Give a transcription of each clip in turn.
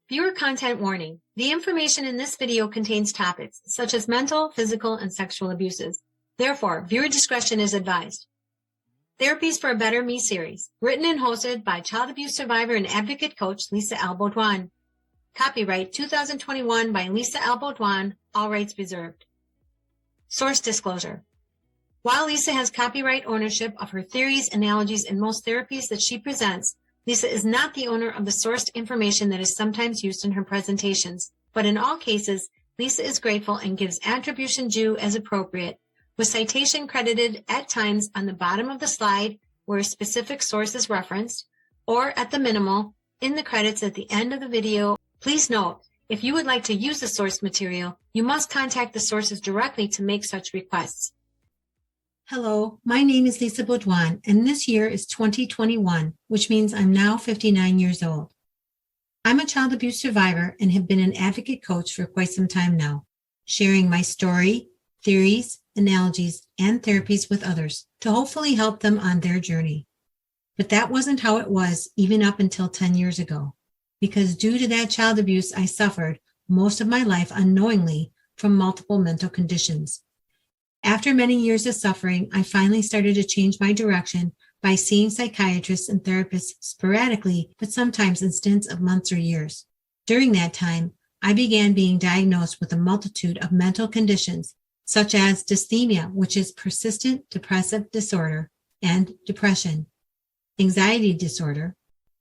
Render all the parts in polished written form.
Viewer content warning. The information in this video contains topics such as mental, physical, and sexual abuses. Therefore, viewer discretion is advised. Therapies for a Better Me series, written and hosted by child abuse survivor and advocate coach Lisa L Beaudoin. Copyright 2021 by Lisa L Beaudoin, all rights reserved. Source disclosure. While Lisa has copyright ownership of her theories, analogies, and most therapies that she presents, Lisa is not the owner of the sourced information that is sometimes used in her presentations, but in all cases, Lisa is grateful and gives attribution due as appropriate, with citation credited at times on the bottom of the slide where a specific source is referenced, or at the minimal, in the credits at the end of the video. Please note, if you would like to use the source material, you must contact the sources directly to make such requests. Hello, my name is Lisa Beaudoin, and this year is 2021, which means I'm now 59 years old. I'm a child abuse survivor and have been an advocate coach for quite some time now, sharing my story, theories, analogies, and therapies with others to hopefully help them on their journey. But that wasn't how it was even up until 10 years ago, because due to that child abuse, I suffered most of my life unknowingly from multiple mental conditions. After many years of suffering, I finally started to change my direction by seeing psychiatrists and therapists sporadically, but sometimes in stints of months or years. During that time, I began being diagnosed with a multitude of mental conditions, such as dysthymia, which is persistent depressive disorder, and depression, anxiety disorder,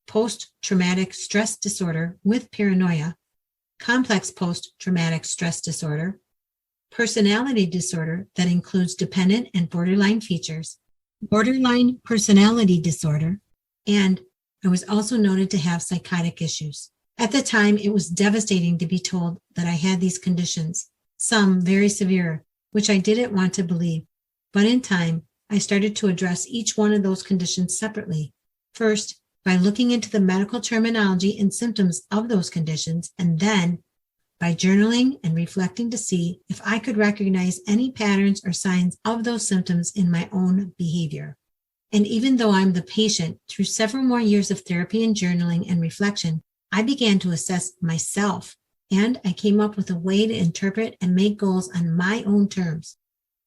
post-traumatic stress disorder with paranoia, complex post-traumatic stress disorder, personality disorder that includes dependent and borderline features, borderline personality disorder, and I was also noted to have psychotic issues. At the time, it was devastating to be told that I had these conditions, some very severe, which I didn't want to believe. But in time, I started to address each one of those conditions separately. First, by looking into the medical terminology and symptoms of those conditions, and then by journaling and reflecting to see if I could recognize any patterns or signs of those symptoms in my own behavior. And even though I'm the patient, through several more years of therapy and journaling and reflection, I began to assess myself, and I came up with a way to interpret and make goals on my own terms.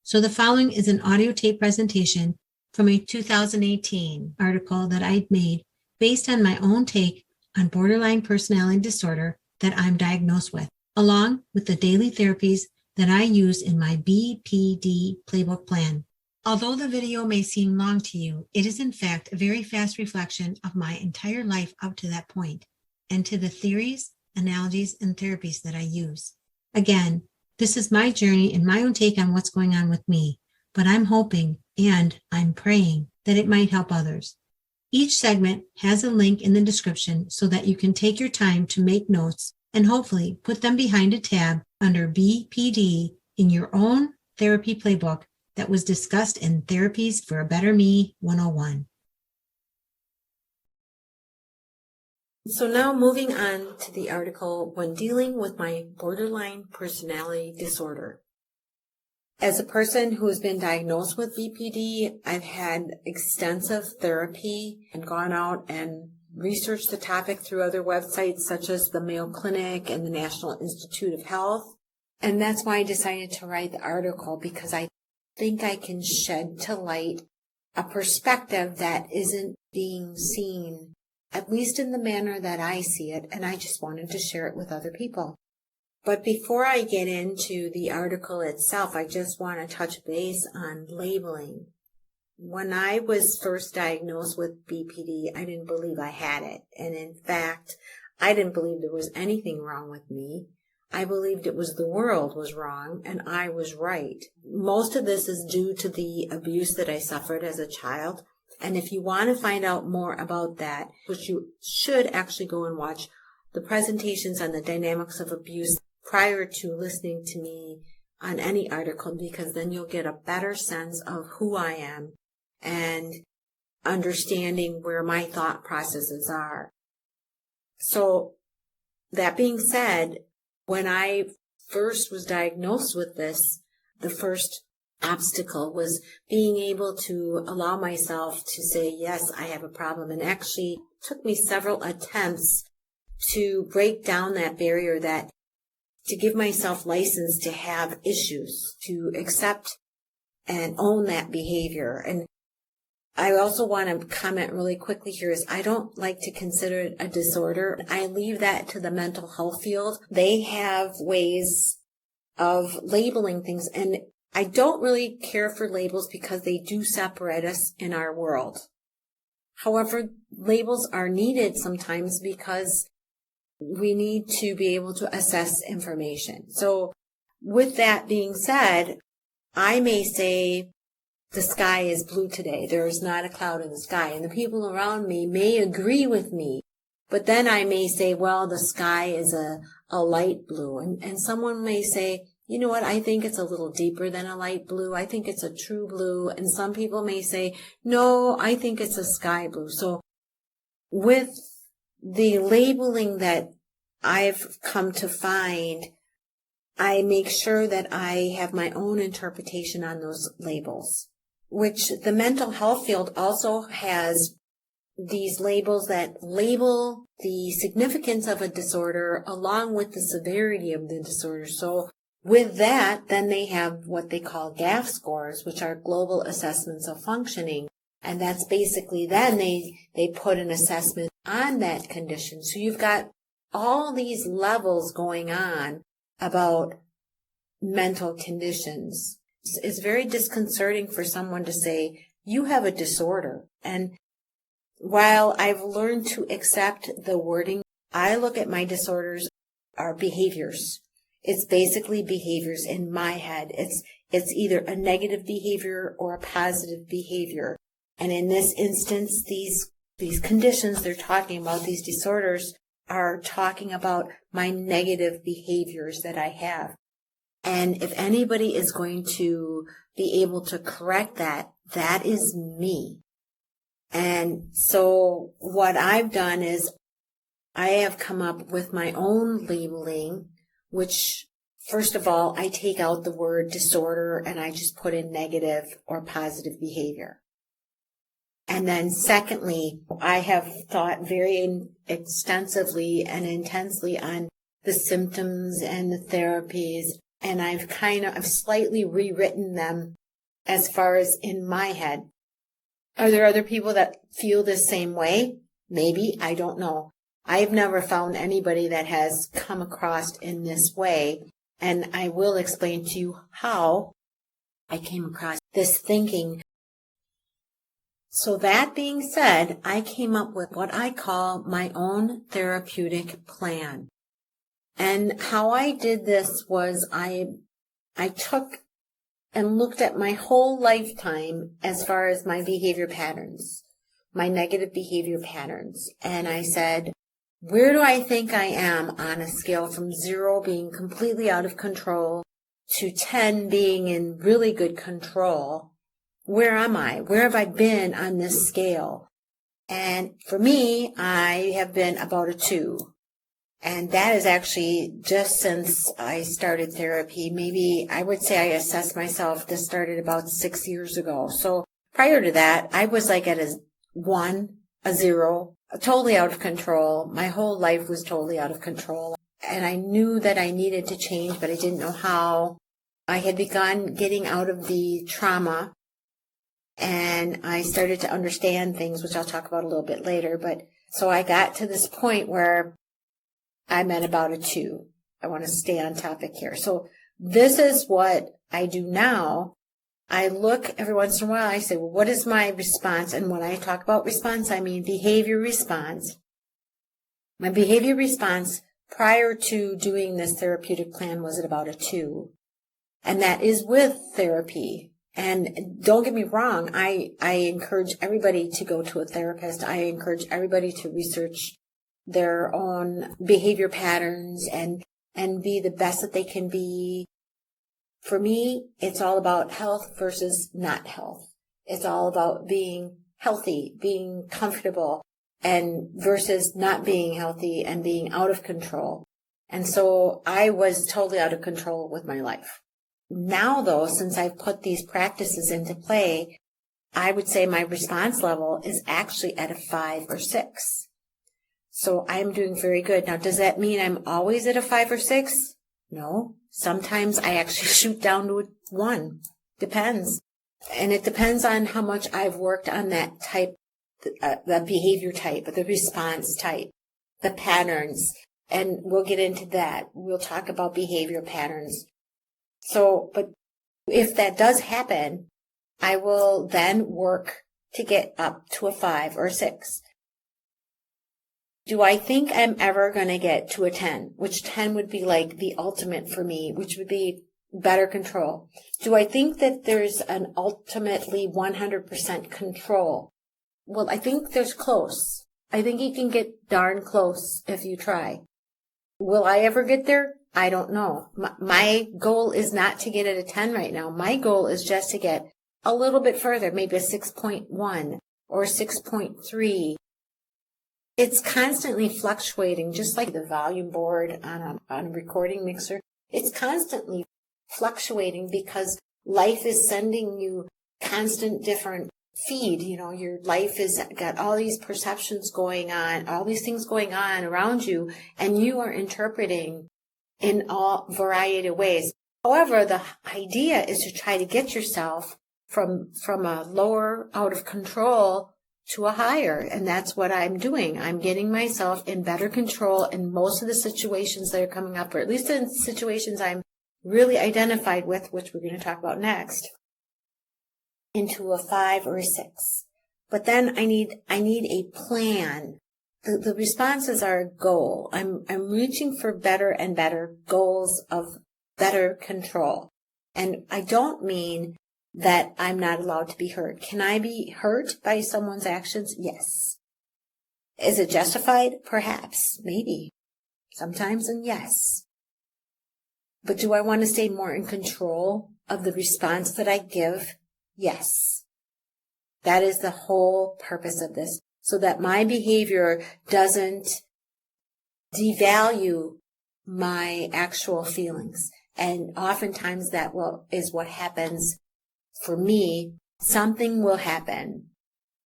So the following is an audio tape presentation from a 2018 article that I made based on my own take on borderline personality disorder that I'm diagnosed with, along with the daily therapies that I use in my BPD Playbook plan. Although the video may seem long to you, it is in fact a very fast reflection of my entire life up to that point, and to the theories, analogies, and therapies that I use. Again, this is my journey and my own take on what's going on with me, but I'm hoping and I'm praying that it might help others. Each segment has a link in the description so that you can take your time to make notes and hopefully put them behind a tab under BPD in your own therapy playbook that was discussed in Therapies for a Better Me 101. So now moving on to the article, When Dealing with My Borderline Personality Disorder. As a person who has been diagnosed with BPD, I've had extensive therapy and gone out and researched the topic through other websites such as the Mayo Clinic and the National Institute of Health. And that's why I decided to write the article, because I think I can shed to light a perspective that isn't being seen, at least in the manner that I see it, and I just wanted to share it with other people. But before I get into the article itself, I just want to touch base on labeling. When I was first diagnosed with BPD, I didn't believe I had it. And in fact, I didn't believe there was anything wrong with me. I believed it was the world was wrong and I was right. Most of this is due to the abuse that I suffered as a child. And if you want to find out more about that, which you should actually go and watch the presentations on the dynamics of abuse prior to listening to me on any article, because then you'll get a better sense of who I am and understanding where my thought processes are. So that being said, when I first was diagnosed with this, the first obstacle was being able to allow myself to say, yes, I have a problem. And actually took me several attempts to break down that barrier, to give myself license to have issues, to accept and own that behavior. And I also want to comment really quickly here is I don't like to consider it a disorder. I leave that to the mental health field. They have ways of labeling things, and I don't really care for labels because they do separate us in our world. However, labels are needed sometimes because we need to be able to assess information. So with that being said, I may say the sky is blue today. There is not a cloud in the sky. And the people around me may agree with me. But then I may say, well, the sky is a light blue. And someone may say, you know what, I think it's a little deeper than a light blue. I think it's a true blue. And some people may say, no, I think it's a sky blue. So with the labeling that I've come to find, I make sure that I have my own interpretation on those labels, which the mental health field also has these labels that label the significance of a disorder along with the severity of the disorder. So with that, then they have what they call GAF scores, which are global assessments of functioning. And that's basically then they put an assessment on that condition. So you've got all these levels going on about mental conditions. It's very disconcerting for someone to say, you have a disorder. And while I've learned to accept the wording, I look at my disorders are behaviors. It's basically behaviors in my head. It's either a negative behavior or a positive behavior. And in this instance, these conditions they're talking about, these disorders, are talking about my negative behaviors that I have. And if anybody is going to be able to correct that, that is me. And so what I've done is I have come up with my own labeling, which first of all, I take out the word disorder and I just put in negative or positive behavior. And then secondly, I have thought very extensively and intensely on the symptoms and the therapies, and I've slightly rewritten them as far as in my head. Are there other people that feel the same way? Maybe, I don't know. I've never found anybody that has come across in this way, and I will explain to you how I came across this thinking. So that being said, I came up with what I call my own therapeutic plan. And how I did this was I took and looked at my whole lifetime as far as my behavior patterns, my negative behavior patterns. And I said, where do I think I am on a scale from 0 being completely out of control to 10 being in really good control? Where am I? Where have I been on this scale? And for me, I have been about a 2. And that is actually just since I started therapy. Maybe I would say I assessed myself. This started about 6 years ago. So prior to that, I was like at a 1, a 0, totally out of control. My whole life was totally out of control. And I knew that I needed to change, but I didn't know how. I had begun getting out of the trauma, and I started to understand things, which I'll talk about a little bit later. But so I got to this point where I'm at about a 2. I want to stay on topic here. So this is what I do now. I look every once in a while, I say, well, what is my response? And when I talk about response, I mean behavior response. My behavior response prior to doing this therapeutic plan was at about a 2. And that is with therapy. And don't get me wrong, I encourage everybody to go to a therapist. I encourage everybody to research their own behavior patterns and be the best that they can be. For me, it's all about health versus not health. It's all about being healthy, being comfortable, and versus not being healthy and being out of control. And so I was totally out of control with my life. Now, though, since I've put these practices into play, I would say my response level is actually at a 5 or 6. So I'm doing very good. Now, does that mean I'm always at a 5 or 6? No. Sometimes I actually shoot down to a 1. Depends. And it depends on how much I've worked on that type, the behavior type, the response type, the patterns. And we'll get into that. We'll talk about behavior patterns. So, but if that does happen, I will then work to get up to a 5 or 6. Do I think I'm ever going to get to a 10, which 10 would be like the ultimate for me, which would be better control? Do I think that there's an ultimately 100% control? Well, I think there's close. I think you can get darn close if you try. Will I ever get there? I don't know. My goal is not to get at a 10 right now. My goal is just to get a little bit further, maybe a 6.1 or 6.3. It's constantly fluctuating, just like the volume board on a recording mixer. It's constantly fluctuating because life is sending you constant different feed. You know, your life has got all these perceptions going on, all these things going on around you, and you are interpreting in all variety of ways. However, the idea is to try to get yourself from a lower out of control to a higher. And that's what I'm doing. I'm getting myself in better control in most of the situations that are coming up, or at least in situations I'm really identified with, which we're going to talk about next, into a 5 or a 6. But then I need a plan. The responses are a goal. I'm reaching for better and better goals of better control. And I don't mean that I'm not allowed to be hurt. Can I be hurt by someone's actions? Yes. Is it justified? Perhaps. Maybe. Sometimes, and yes. But do I want to stay more in control of the response that I give? Yes. That is the whole purpose of this, so that my behavior doesn't devalue my actual feelings. And oftentimes that is what happens for me. Something will happen.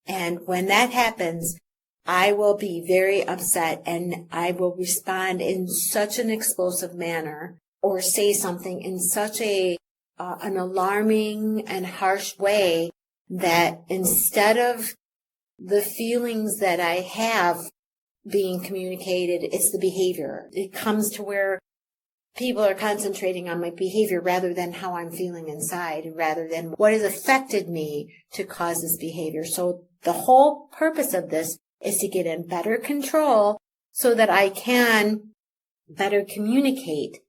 And when that happens, I will be very upset and I will respond in such an explosive manner or say something in such an alarming and harsh way that instead of the feelings that I have being communicated, it's the behavior. It comes to where people are concentrating on my behavior rather than how I'm feeling inside, rather than what has affected me to cause this behavior. So the whole purpose of this is to get in better control so that I can better communicate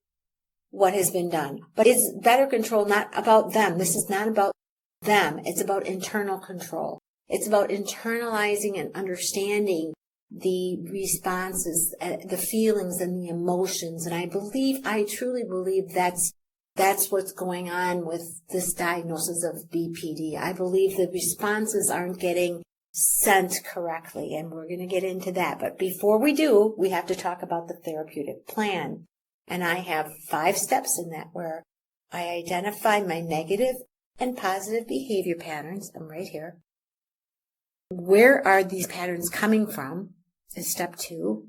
what has been done. But it's better control not about them. This is not about them. It's about internal control. It's about internalizing and understanding the responses, the feelings and the emotions. And I truly believe that's what's going on with this diagnosis of BPD. I believe the responses aren't getting sent correctly, and we're going to get into that. But before we do, we have to talk about the therapeutic plan. And I have 5 steps in that where I identify my negative and positive behavior patterns. I'm right here. Where are these patterns coming from? Is step 2.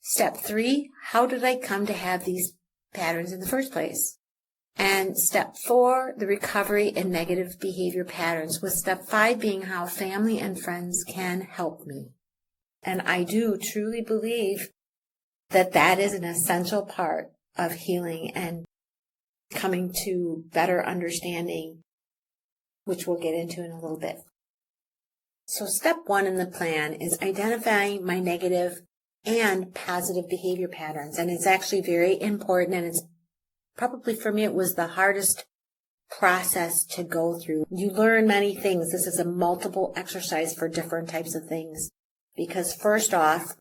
Step 3, how did I come to have these patterns in the first place? And step 4, the recovery in negative behavior patterns, with step 5 being how family and friends can help me. And I do truly believe that that is an essential part of healing and coming to better understanding, which we'll get into in a little bit. So step 1 in the plan is identifying my negative and positive behavior patterns. And it's actually very important, and it's probably for me, it was the hardest process to go through. You learn many things. This is a multiple exercise for different types of things. Because first off,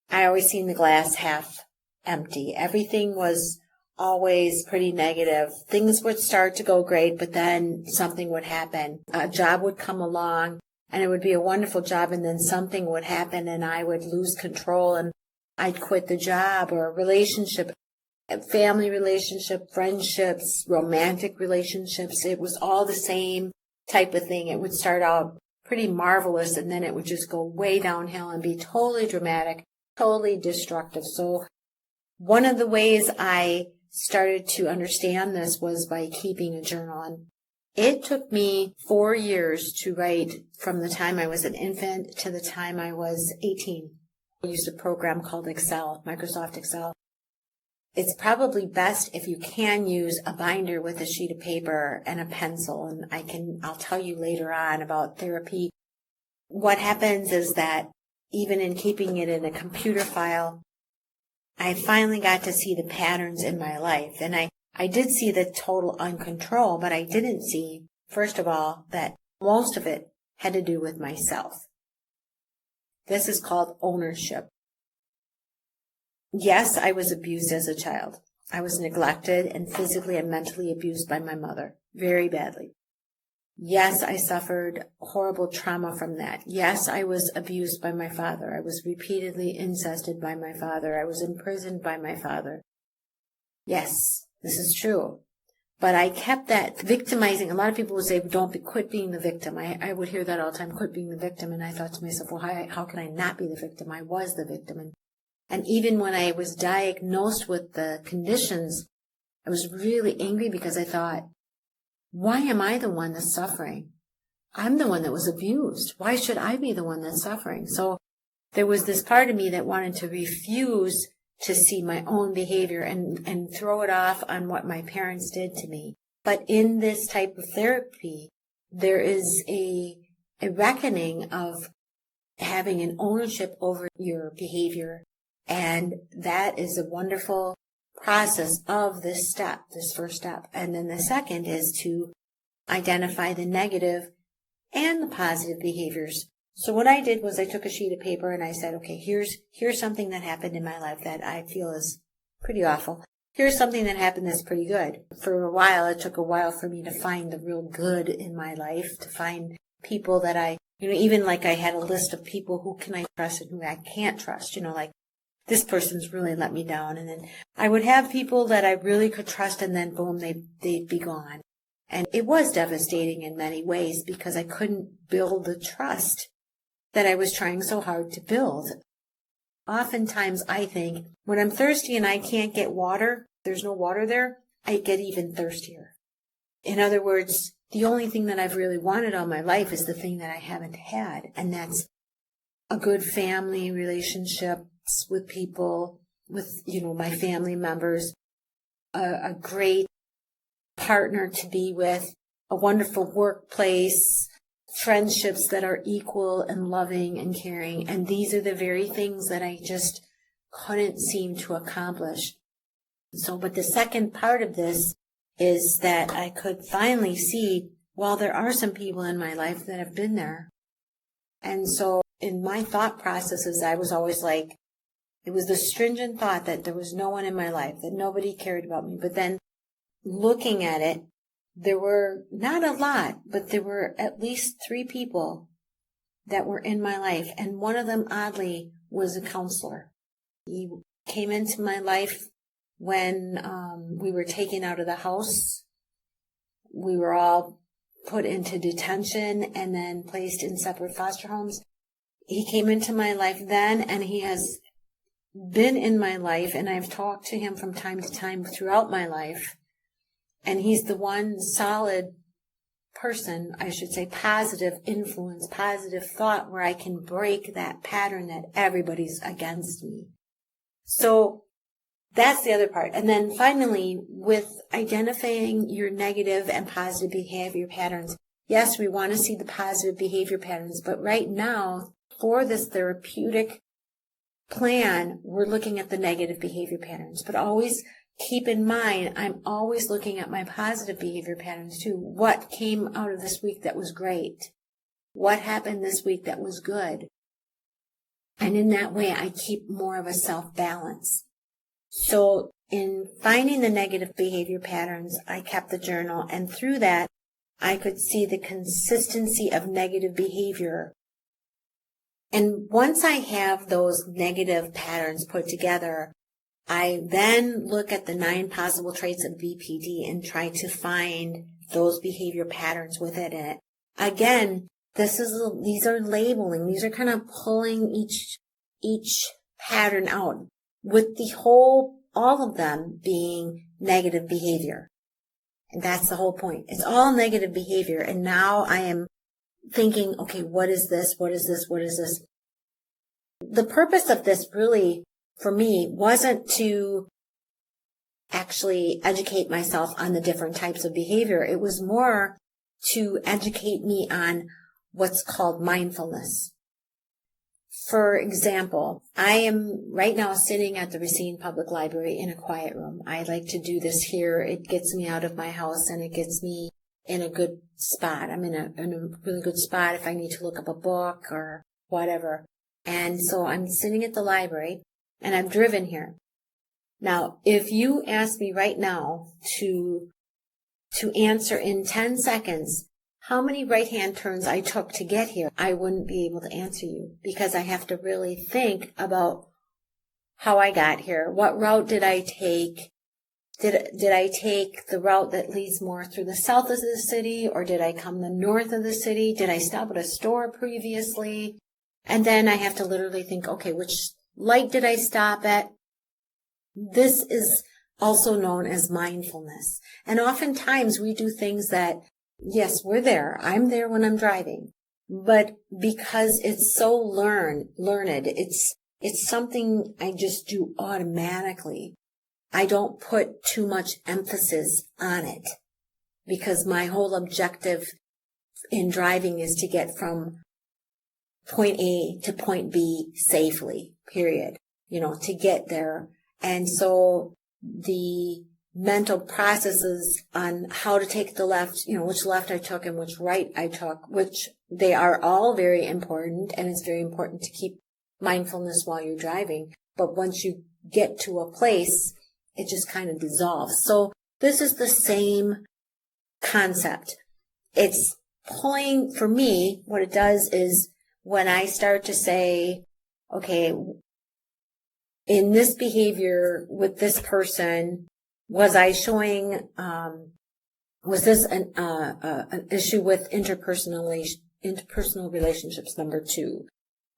I always seen the glass half empty. Everything was always pretty negative. Things would start to go great, but then something would happen. A job would come along, and it would be a wonderful job, and then something would happen, and I would lose control, and I'd quit the job. Or a relationship, family relationship, friendships, romantic relationships. It was all the same type of thing. It would start out pretty marvelous, and then it would just go way downhill and be totally dramatic. totally destructive. So one of the ways I started to understand this was by keeping a journal. And it took me 4 years to write from the time I was an infant to the time I was 18. I used a program called Excel, Microsoft Excel. It's probably best if you can use a binder with a sheet of paper and a pencil. And I'll tell you later on about therapy. What happens is that even in keeping it in a computer file, I finally got to see the patterns in my life. And I did see the total uncontrol, but I didn't see, first of all, that most of it had to do with myself. This is called ownership. Yes, I was abused as a child. I was neglected and physically and mentally abused by my mother, very badly. Yes, I suffered horrible trauma from that. Yes, I was abused by my father. I was repeatedly incested by my father. I was imprisoned by my father. Yes, this is true. But I kept that victimizing. A lot of people would say, quit being the victim. I would hear that all the time, quit being the victim. And I thought to myself, well, how can I not be the victim? I was the victim. And even when I was diagnosed with the conditions, I was really angry because I thought, why am I the one that's suffering? I'm the one that was abused. Why should I be the one that's suffering? So there was this part of me that wanted to refuse to see my own behavior and throw it off on what my parents did to me. But in this type of therapy, there is a reckoning of having an ownership over your behavior. And that is a wonderful process of this step, this first step. And then the second is to identify the negative and the positive behaviors. So what I did was I took a sheet of paper and I said, okay, here's something that happened in my life that I feel is pretty awful. Here's something that happened that's pretty good. For a while, it took a while for me to find the real good in my life, to find people that even like I had a list of people who can I trust and who I can't trust, like this person's really let me down. And then I would have people that I really could trust, and then boom, they'd be gone. And it was devastating in many ways because I couldn't build the trust that I was trying so hard to build. Oftentimes I think when I'm thirsty and I can't get water, there's no water there, I get even thirstier. In other words, the only thing that I've really wanted all my life is the thing that I haven't had. And that's a good family relationship with people, with, my family members, a great partner to be with, a wonderful workplace, friendships that are equal and loving and caring. And these are the very things that I just couldn't seem to accomplish. But the second part of this is that I could finally see, well, there are some people in my life that have been there. And so in my thought processes, I was always like, it was the stringent thought that there was no one in my life, that nobody cared about me. But then looking at it, there were not a lot, but there were at least 3 people that were in my life. And one of them, oddly, was a counselor. He came into my life when we were taken out of the house. We were all put into detention and then placed in separate foster homes. He came into my life then, and he has been in my life, and I've talked to him from time to time throughout my life. And he's the one solid person, I should say, positive influence, positive thought, where I can break that pattern that everybody's against me. So that's the other part. And then finally, with identifying your negative and positive behavior patterns, yes, we want to see the positive behavior patterns, but right now, for this therapeutic plan, we're looking at the negative behavior patterns. But always keep in mind, I'm always looking at my positive behavior patterns too. What came out of this week that was great? What happened this week that was good? And in that way, I keep more of a self-balance. So in finding the negative behavior patterns, I kept the journal, and through that, I could see the consistency of negative behavior. And once I have those negative patterns put together, I then look at the 9 possible traits of BPD and try to find those behavior patterns within it. Again, these are labeling. These are kind of pulling each pattern out with all of them being negative behavior. And that's the whole point. It's all negative behavior. And now I am thinking, okay, what is this? What is this? What is this? The purpose of this really, for me, wasn't to actually educate myself on the different types of behavior. It was more to educate me on what's called mindfulness. For example, I am right now sitting at the Racine Public Library in a quiet room. I like to do this here. It gets me out of my house and it gets me in a good spot. I'm in a really good spot if I need to look up a book or whatever. And so I'm sitting at the library and I'm driven here. Now, if you ask me right now to answer in 10 seconds how many right-hand turns I took to get here, I wouldn't be able to answer you because I have to really think about how I got here. What route did I take? Did I take the route that leads more through the south of the city, or did I come the north of the city? Did I stop at a store previously? And then I have to literally think, okay, which light did I stop at? This is also known as mindfulness. And oftentimes we do things that, yes, we're there. I'm there when I'm driving. But because it's so learned, it's something I just do automatically. I don't put too much emphasis on it because my whole objective in driving is to get from point A to point B safely, period, to get there. And so the mental processes on how to take the left, which left I took and which right I took, which they are all very important. And it's very important to keep mindfulness while you're driving. But once you get to a place, it just kind of dissolves. So this is the same concept. It's pulling, for me, what it does is when I start to say, okay, in this behavior with this person, was I showing, was this an issue with interpersonal relationships, number 2?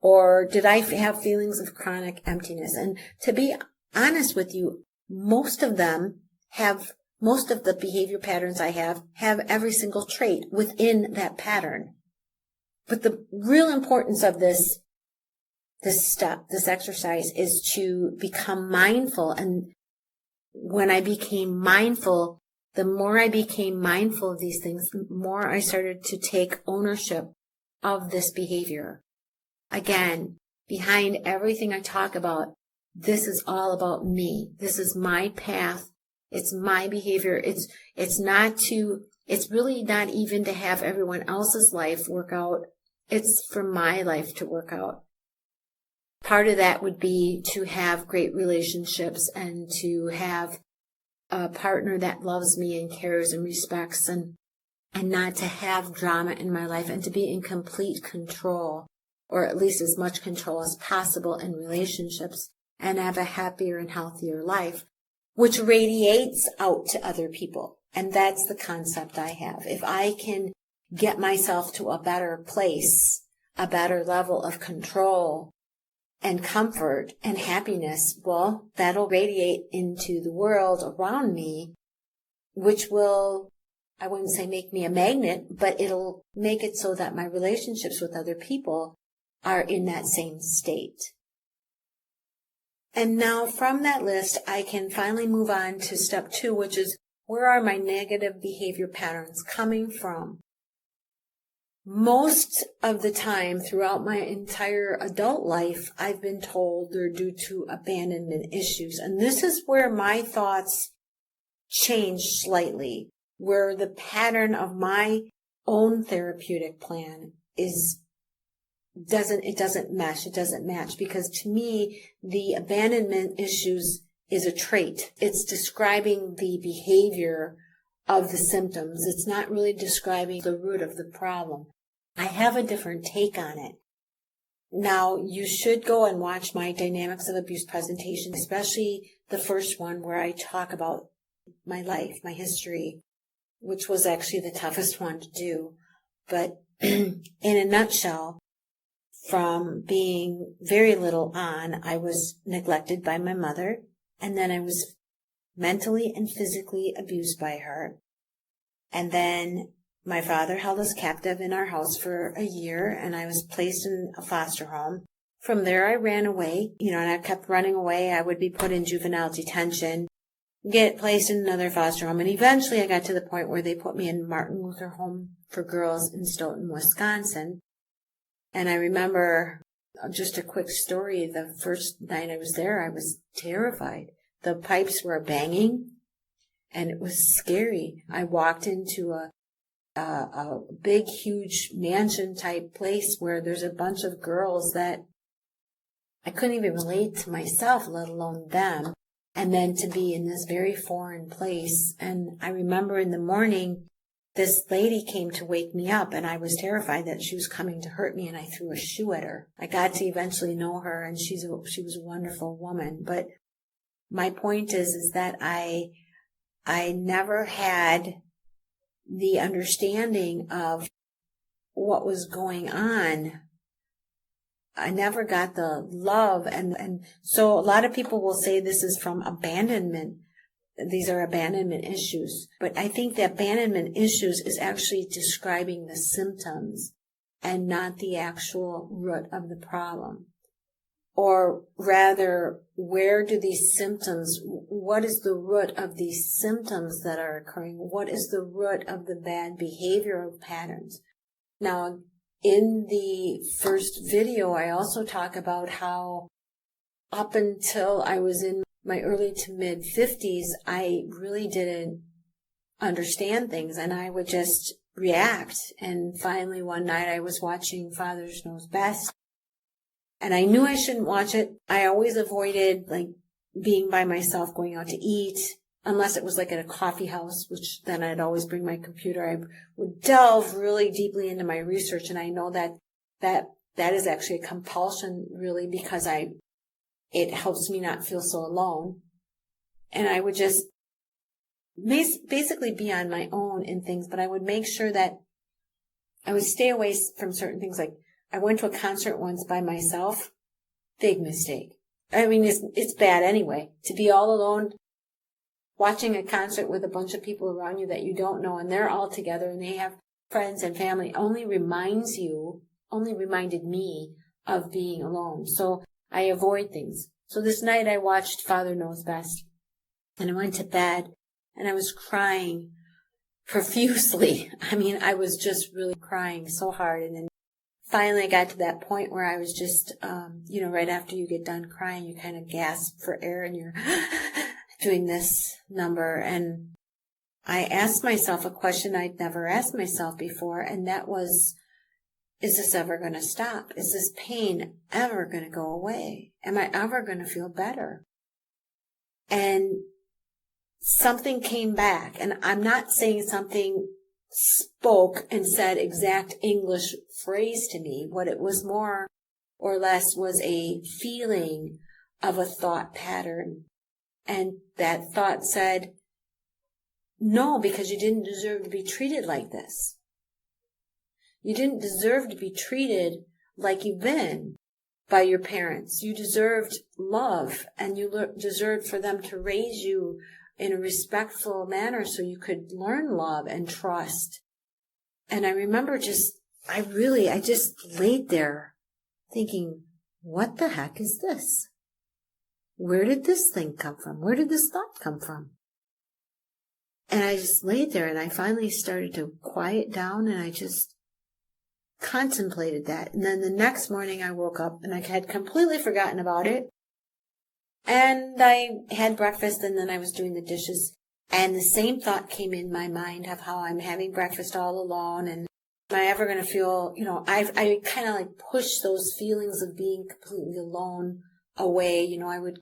Or did I have feelings of chronic emptiness? And to be honest with you, most of the behavior patterns I have every single trait within that pattern. But the real importance of this exercise is to become mindful. And when I became mindful, the more I became mindful of these things, the more I started to take ownership of this behavior. Again, behind everything I talk about, this is all about me. This is my path. It's my behavior. It's really not even to have everyone else's life work out. It's for my life to work out. Part of that would be to have great relationships and to have a partner that loves me and cares and respects, and not to have drama in my life, and to be in complete control, or at least as much control as possible in relationships, and have a happier and healthier life, which radiates out to other people. And that's the concept I have. If I can get myself to a better place, a better level of control and comfort and happiness, well, that'll radiate into the world around me, which will, I wouldn't say make me a magnet, but it'll make it so that my relationships with other people are in that same state. And now from that list, I can finally move on to step 2, which is, where are my negative behavior patterns coming from? Most of the time throughout my entire adult life, I've been told they're due to abandonment issues. And this is where my thoughts change slightly, where the pattern of my own therapeutic plan doesn't match, because to me, the abandonment issues is a trait. It's describing the behavior of the symptoms. It's not really describing the root of the problem. I have a different take on it. Now, you should go and watch my Dynamics of Abuse presentation, especially the first one where I talk about my life, my history, which was actually the toughest one to do. But in a nutshell, from being very little on, I was neglected by my mother, and then I was mentally and physically abused by her. And then my father held us captive in our house for a year, and I was placed in a foster home. From there, I ran away, and I kept running away. I would be put in juvenile detention, get placed in another foster home, and eventually I got to the point where they put me in Martin Luther Home for Girls in Stoughton, Wisconsin. And I remember, just a quick story, the first night I was there, I was terrified. The pipes were banging, and it was scary. I walked into a big, huge mansion-type place where there's a bunch of girls that I couldn't even relate to myself, let alone them. And then to be in this very foreign place. And I remember in the morning, this lady came to wake me up, and I was terrified that she was coming to hurt me, and I threw a shoe at her. I got to eventually know her, and she was a wonderful woman. But my point is that I never had the understanding of what was going on. I never got the love. And so a lot of people will say this is from abandonment. These are abandonment issues. But I think the abandonment issues is actually describing the symptoms and not the actual root of the problem. Or rather, where do these symptoms, what is the root of these symptoms that are occurring? What is the root of the bad behavioral patterns? Now, in the first video, I also talk about how up until I was in my early to mid 50s, I really didn't understand things, and I would just react. And finally, one night I was watching Father Knows Best, and I knew I shouldn't watch it. I always avoided being by myself, going out to eat, unless it was at a coffee house, which then I'd always bring my computer. I would delve really deeply into my research, and I know that is actually a compulsion, really, because it helps me not feel so alone. And I would just basically be on my own in things, but I would make sure that I would stay away from certain things. Like I went to a concert once by myself. Big mistake. I mean, it's bad anyway to be all alone watching a concert with a bunch of people around you that you don't know, and they're all together and they have friends and family. Only reminded me of being alone. So I avoid things. So this night I watched Father Knows Best, and I went to bed and I was crying profusely. I mean, I was just really crying so hard. And then finally I got to that point where I was just, right after you get done crying, you kind of gasp for air and you're doing this number. And I asked myself a question I'd never asked myself before, and that was, is this ever going to stop? Is this pain ever going to go away? Am I ever going to feel better? And something came back, and I'm not saying something spoke and said exact English phrase to me. What it was more or less was a feeling of a thought pattern. And that thought said, no, because you didn't deserve to be treated like this. You didn't deserve to be treated like you've been by your parents. You deserved love, and you deserved for them to raise you in a respectful manner so you could learn love and trust. And I remember I just laid there thinking, what the heck is this? Where did this thing come from? Where did this thought come from? And I just laid there, and I finally started to quiet down, and I just contemplated that. And then the next morning I woke up and I had completely forgotten about it. And I had breakfast, and then I was doing the dishes, and the same thought came in my mind of how I'm having breakfast all alone, and am I ever going to feel, I kind of push those feelings of being completely alone away. It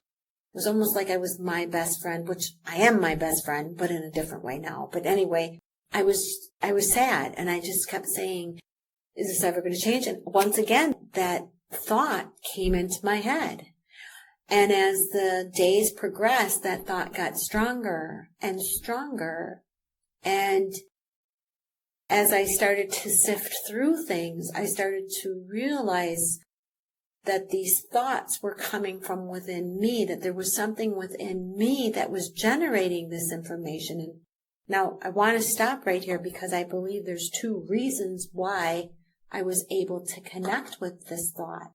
was almost like I was my best friend, which I am my best friend, but in a different way now. But anyway, I was sad, and I just kept saying, is this ever going to change? And once again, that thought came into my head. And as the days progressed, that thought got stronger and stronger. And as I started to sift through things, I started to realize that these thoughts were coming from within me, that there was something within me that was generating this information. And now I want to stop right here because I believe there's two reasons why I was able to connect with this thought.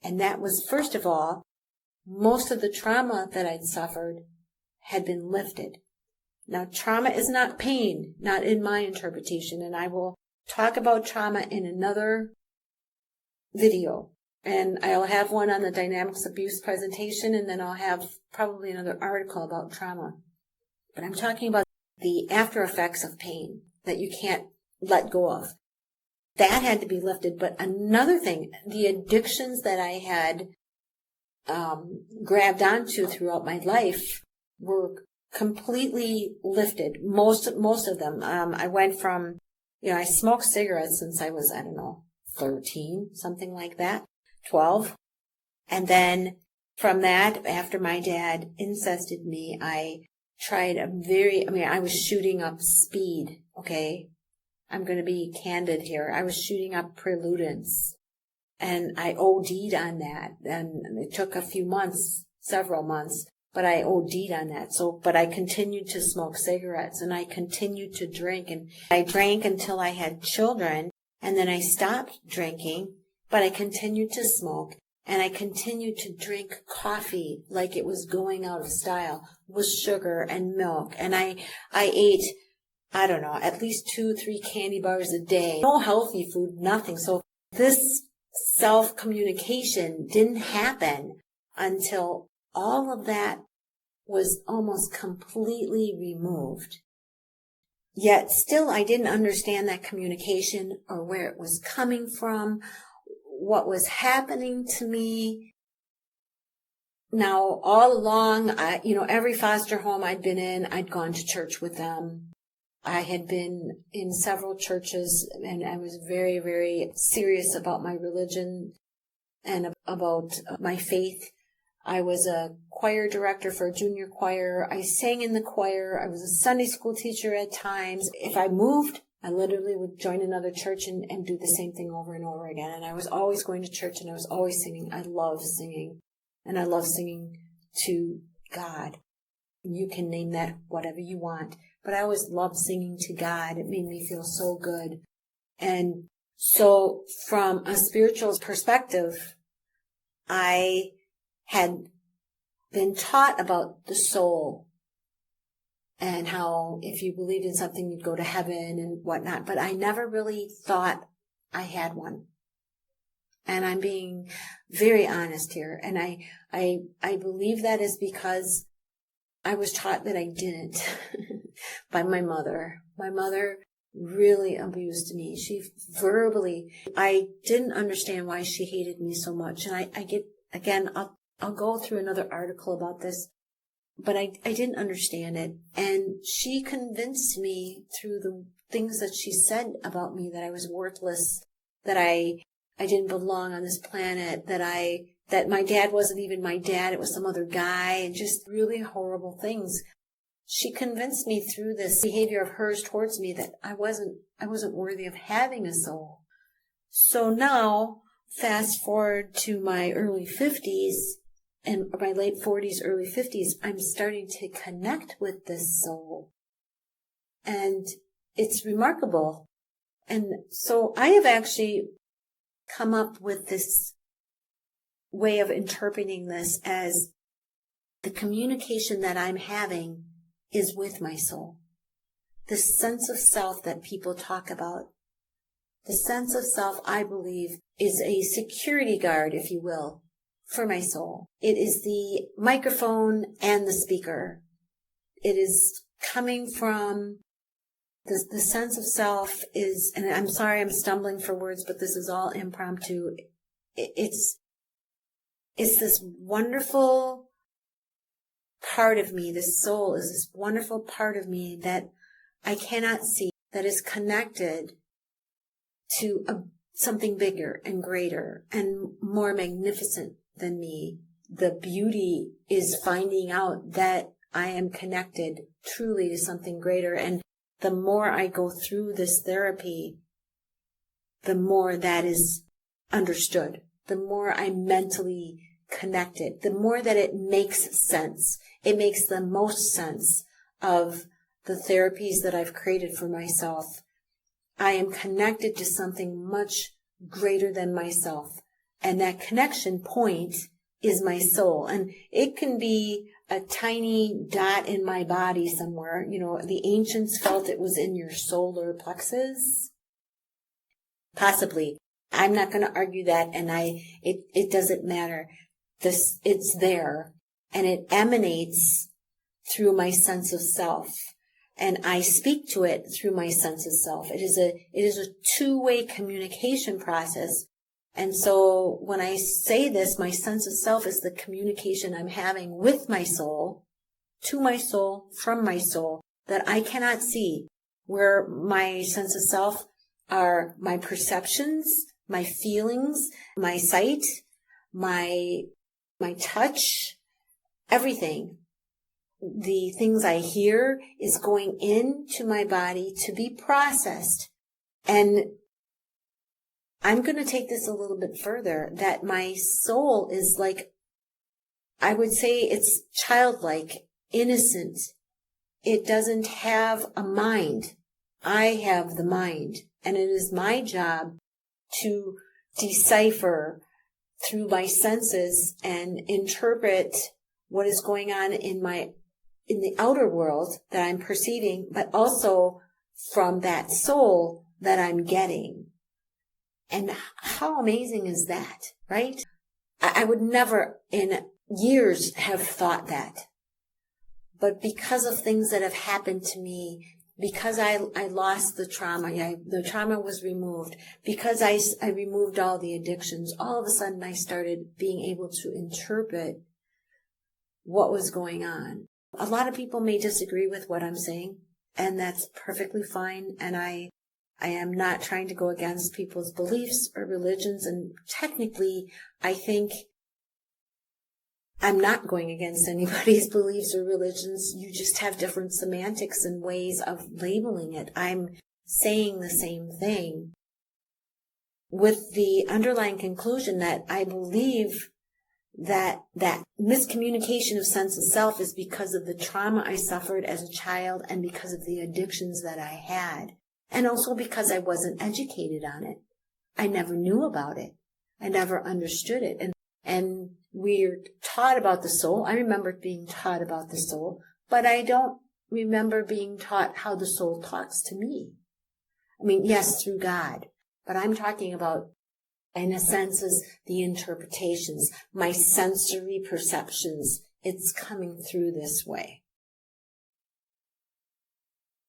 And that was, first of all, most of the trauma that I'd suffered had been lifted. Now, trauma is not pain, not in my interpretation, and I will talk about trauma in another video. And I'll have one on the dynamics abuse presentation, and then I'll have probably another article about trauma. But I'm talking about the after effects of pain that you can't let go of. That had to be lifted. But another thing, the addictions that I had grabbed onto throughout my life were completely lifted. Most of them. I went from, I smoked cigarettes since I was, 13, something like that, 12. And then from that, after my dad incested me, I tried I was shooting up speed, okay? I'm going to be candid here. I was shooting up preludins, and I OD'd on that. And it took a few months, several months, but I OD'd on that. But I continued to smoke cigarettes, and I continued to drink, and I drank until I had children, and then I stopped drinking, but I continued to smoke, and I continued to drink coffee like it was going out of style with sugar and milk. And I ate, at least 2-3 candy bars a day. No healthy food, nothing. So this self-communication didn't happen until all of that was almost completely removed. Yet still I didn't understand that communication or where it was coming from, what was happening to me. Now, all along, every foster home I'd been in, I'd gone to church with them. I had been in several churches, and I was very, very serious about my religion and about my faith. I was a choir director for a junior choir. I sang in the choir. I was a Sunday school teacher at times. If I moved, I literally would join another church and do the same thing over and over again. And I was always going to church, and I was always singing. I love singing, and I love singing to God. You can name that whatever you want. But I always loved singing to God. It made me feel so good. And so from a spiritual perspective, I had been taught about the soul and how if you believed in something, you'd go to heaven and whatnot. But I never really thought I had one. And I'm being very honest here. And I believe that is because I was taught that I didn't by my mother. My mother really abused me. She verbally, I didn't understand why she hated me so much. And I'll go through another article about this, but I didn't understand it. And she convinced me through the things that she said about me that I was worthless, that I didn't belong on this planet, that my dad wasn't even my dad, it was some other guy, and just really horrible things. She convinced me through this behavior of hers towards me that I wasn't worthy of having a soul. So now, fast forward to my early 50s, and my late 40s, early 50s, I'm starting to connect with this soul. And it's remarkable. And so I have actually come up with this way of interpreting this as the communication that I'm having is with my soul. The sense of self that people talk about. The sense of self, I believe, is a security guard, if you will, for my soul. It is the microphone and the speaker. It is coming from the sense of self is, and I'm sorry I'm stumbling for words, but this is all impromptu. It's this wonderful part of me. This soul is this wonderful part of me that I cannot see, that is connected to something bigger and greater and more magnificent than me. The beauty is finding out that I am connected truly to something greater. And the more I go through this therapy, the more that is understood. the more I'm mentally connected, the more that it makes sense. It makes the most sense of the therapies that I've created for myself. I am connected to something much greater than myself. And that connection point is my soul. And it can be a tiny dot in my body somewhere. You know, the ancients felt it was in your solar plexus. Possibly. I'm not going to argue that, and it doesn't matter. It's there, and it emanates through my sense of self, and I speak to it through my sense of self. It is a two-way communication process. And so when I say this, my sense of self is the communication I'm having with my soul, to my soul, from my soul, that I cannot see, where my sense of self are my perceptions, my feelings, my sight, my touch, everything. The things I hear is going into my body to be processed. And I'm going to take this a little bit further, that my soul is like, I would say it's childlike, innocent. It doesn't have a mind. I have the mind. And it is my job to decipher through my senses and interpret what is going on in the outer world that I'm perceiving, but also from that soul that I'm getting. And how amazing is that, right? I would never in years have thought that. But because of things that have happened to me, because I lost the trauma, the trauma was removed, because I removed all the addictions, all of a sudden I started being able to interpret what was going on. A lot of people may disagree with what I'm saying, and that's perfectly fine. And I am not trying to go against people's beliefs or religions, and technically I think I'm not going against anybody's beliefs or religions. You just have different semantics and ways of labeling it. I'm saying the same thing with the underlying conclusion that I believe that miscommunication of sense of self is because of the trauma I suffered as a child and because of the addictions that I had. And also because I wasn't educated on it. I never knew about it. I never understood it. And we're taught about the soul. I remember being taught about the soul, but I don't remember being taught how the soul talks to me. I mean, yes, through God, but I'm talking about, in a sense, is the interpretations, my sensory perceptions. It's coming through this way.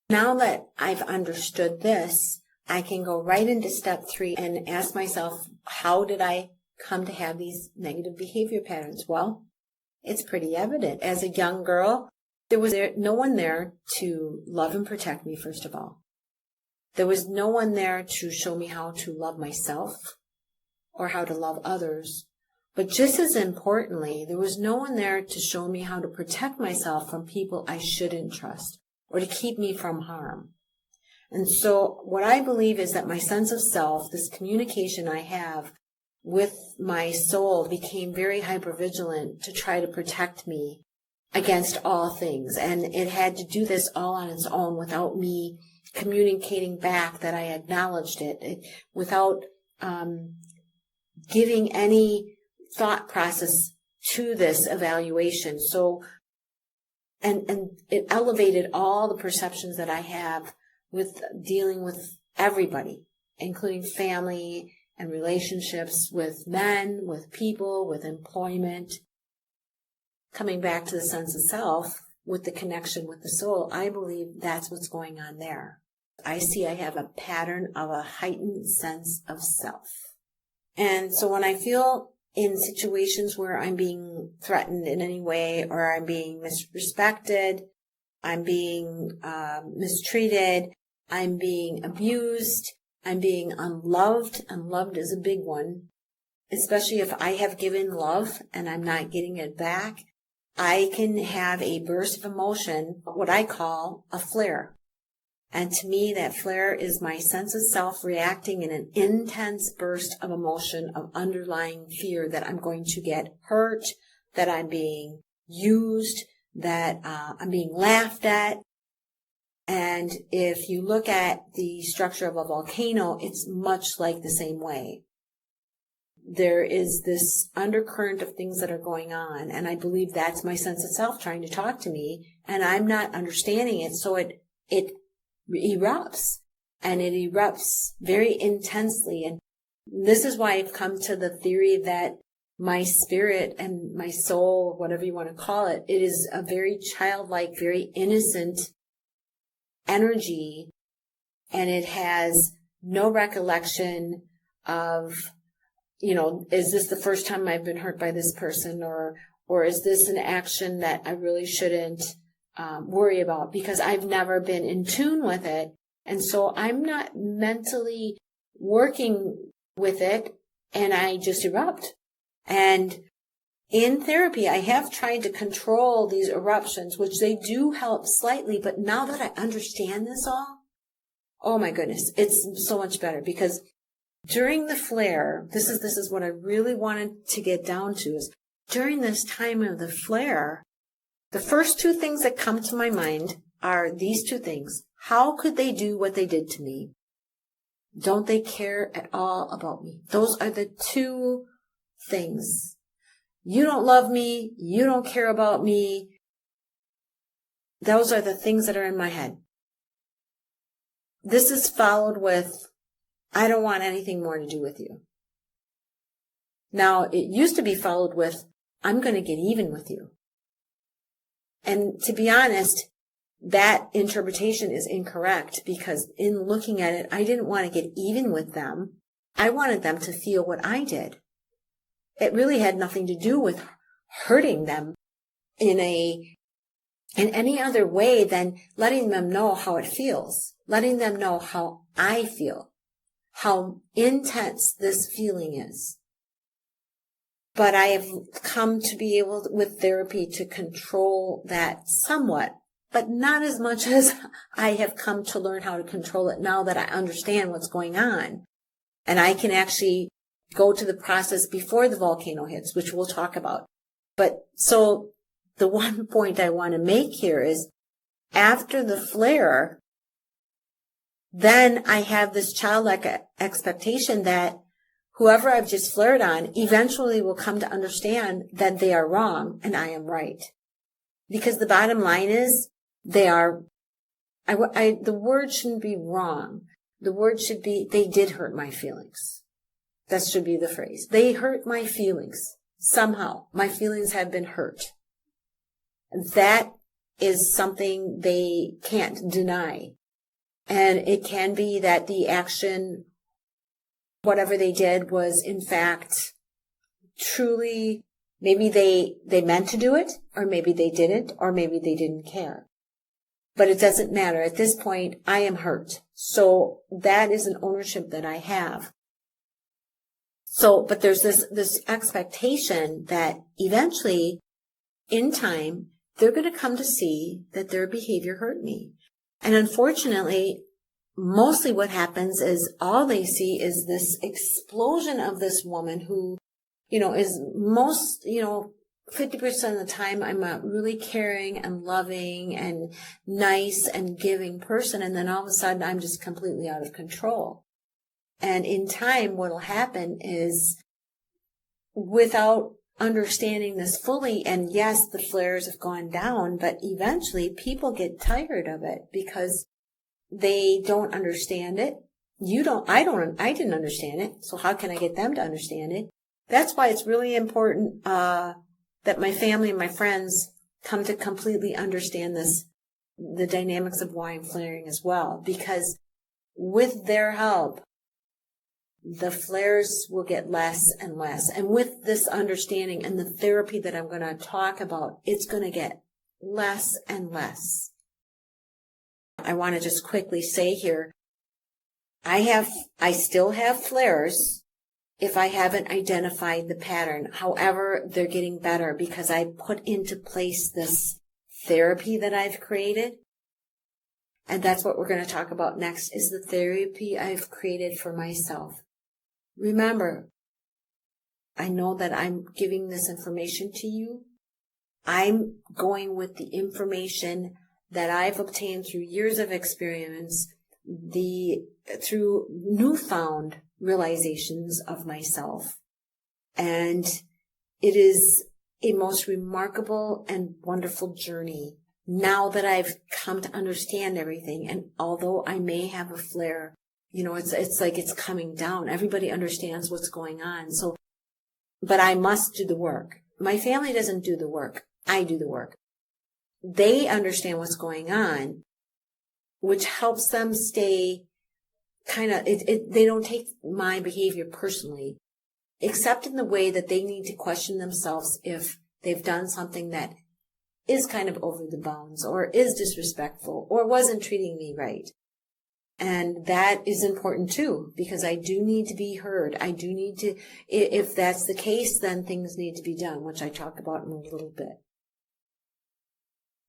Now that I've understood this, I can go right into step 3 and ask myself, how did I come to have these negative behavior patterns? Well, it's pretty evident. As a young girl, there was no one there to love and protect me, first of all. There was no one there to show me how to love myself or how to love others. But just as importantly, there was no one there to show me how to protect myself from people I shouldn't trust or to keep me from harm. And so what I believe is that my sense of self, this communication I have with my soul, became very hypervigilant to try to protect me against all things. And it had to do this all on its own without me communicating back that I acknowledged it, without giving any thought process to this evaluation. So, and it elevated all the perceptions that I have with dealing with everybody, including family and relationships with men, with people, with employment. Coming back to the sense of self with the connection with the soul, I believe that's what's going on there. I see I have a pattern of a heightened sense of self. And so when I feel in situations where I'm being threatened in any way, or I'm being misrespected, I'm being mistreated, I'm being abused, I'm being unloved. Unloved is a big one, especially if I have given love and I'm not getting it back. I can have a burst of emotion, what I call a flare. And to me, that flare is my sense of self reacting in an intense burst of emotion of underlying fear that I'm going to get hurt, that I'm being used, that I'm being laughed at. And if you look at the structure of a volcano, it's much like the same way. There is this undercurrent of things that are going on, and I believe that's my sense of self trying to talk to me, and I'm not understanding it, so it erupts, and it erupts very intensely. And this is why I've come to the theory that my spirit and my soul, whatever you want to call it, it is a very childlike, very innocent energy, and it has no recollection of, is this the first time I've been hurt by this person, or is this an action that I really shouldn't worry about, because I've never been in tune with it. And so I'm not mentally working with it, and I just erupt. And in therapy, I have tried to control these eruptions, which they do help slightly. But now that I understand this all, oh my goodness, it's so much better, because during the flare, this is what I really wanted to get down to, is during this time of the flare, the first two things that come to my mind are these two things. How could they do what they did to me? Don't they care at all about me? Those are the two things. You don't love me. You don't care about me. Those are the things that are in my head. This is followed with, I don't want anything more to do with you. Now, it used to be followed with, I'm going to get even with you. And to be honest, that interpretation is incorrect, because in looking at it, I didn't want to get even with them. I wanted them to feel what I did. It really had nothing to do with hurting them in any other way than letting them know how it feels, letting them know how I feel, how intense this feeling is. But I have come to be able, with therapy, to control that somewhat, but not as much as I have come to learn how to control it now that I understand what's going on. And I can actually go to the process before the volcano hits, which we'll talk about. But so the one point I want to make here is, after the flare, then I have this childlike expectation that whoever I've just flared on eventually will come to understand that they are wrong and I am right. Because the bottom line is, the word shouldn't be wrong. The word should be, they did hurt my feelings. That should be the phrase. They hurt my feelings. Somehow, my feelings have been hurt. That is something they can't deny. And it can be that the action, whatever they did, was in fact truly, maybe they meant to do it, or maybe they didn't, or maybe they didn't care. But it doesn't matter. At this point, I am hurt. So that is an ownership that I have. So, but there's this expectation that eventually, in time, they're going to come to see that their behavior hurt me. And unfortunately, mostly what happens is all they see is this explosion of this woman who, is most, 50% of the time I'm a really caring and loving and nice and giving person. And then all of a sudden I'm just completely out of control. And in time, what will happen is, without understanding this fully, and yes, the flares have gone down, but eventually people get tired of it because they don't understand it. I didn't understand it. So how can I get them to understand it? That's why it's really important, that my family and my friends come to completely understand this, the dynamics of why I'm flaring as well, because with their help, the flares will get less and less. And with this understanding and the therapy that I'm going to talk about, it's going to get less and less. I want to just quickly say here, I still have flares if I haven't identified the pattern. However, they're getting better because I put into place this therapy that I've created. And that's what we're going to talk about next, is the therapy I've created for myself. Remember, I know that I'm giving this information to you. I'm going with the information that I've obtained through years of experience, through newfound realizations of myself. And it is a most remarkable and wonderful journey now that I've come to understand everything. And although I may have a flare, it's like it's coming down. Everybody understands what's going on. So, but I must do the work. My family doesn't do the work. I do the work. They understand what's going on, which helps them stay they don't take my behavior personally, except in the way that they need to question themselves if they've done something that is kind of over the bounds or is disrespectful or wasn't treating me right. And that is important too, because I do need to be heard. I do need to, if that's the case, then things need to be done, which I talk about in a little bit.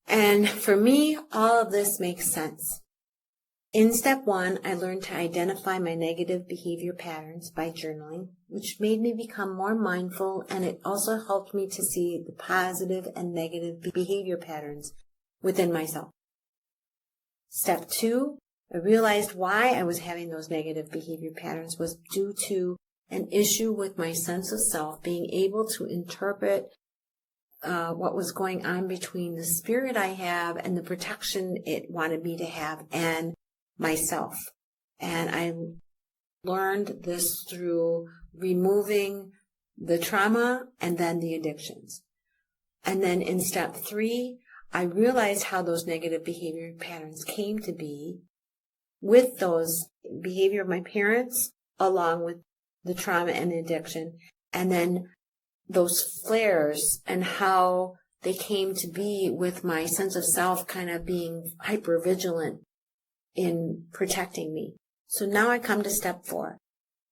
And for me, all of this makes sense. In step 1, I learned to identify my negative behavior patterns by journaling, which made me become more mindful, and it also helped me to see the positive and negative behavior patterns within myself. Step 2, I realized why I was having those negative behavior patterns was due to an issue with my sense of self, being able to interpret what was going on between the spirit I have and the protection it wanted me to have and myself. And I learned this through removing the trauma and then the addictions. And then in step 3, I realized how those negative behavior patterns came to be with those behavior of my parents, along with the trauma and the addiction, and then those flares and how they came to be with my sense of self kind of being hyper vigilant in protecting me. So now I come to step 4,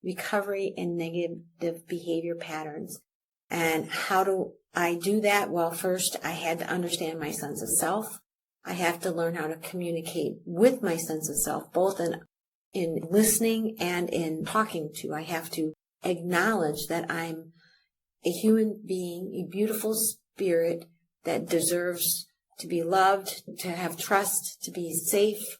recovery in negative behavior patterns. And how do I do that? Well, first I had to understand my sense of self. I have to learn how to communicate with my sense of self, both in listening and in talking to. I have to acknowledge that I'm a human being, a beautiful spirit that deserves to be loved, to have trust, to be safe.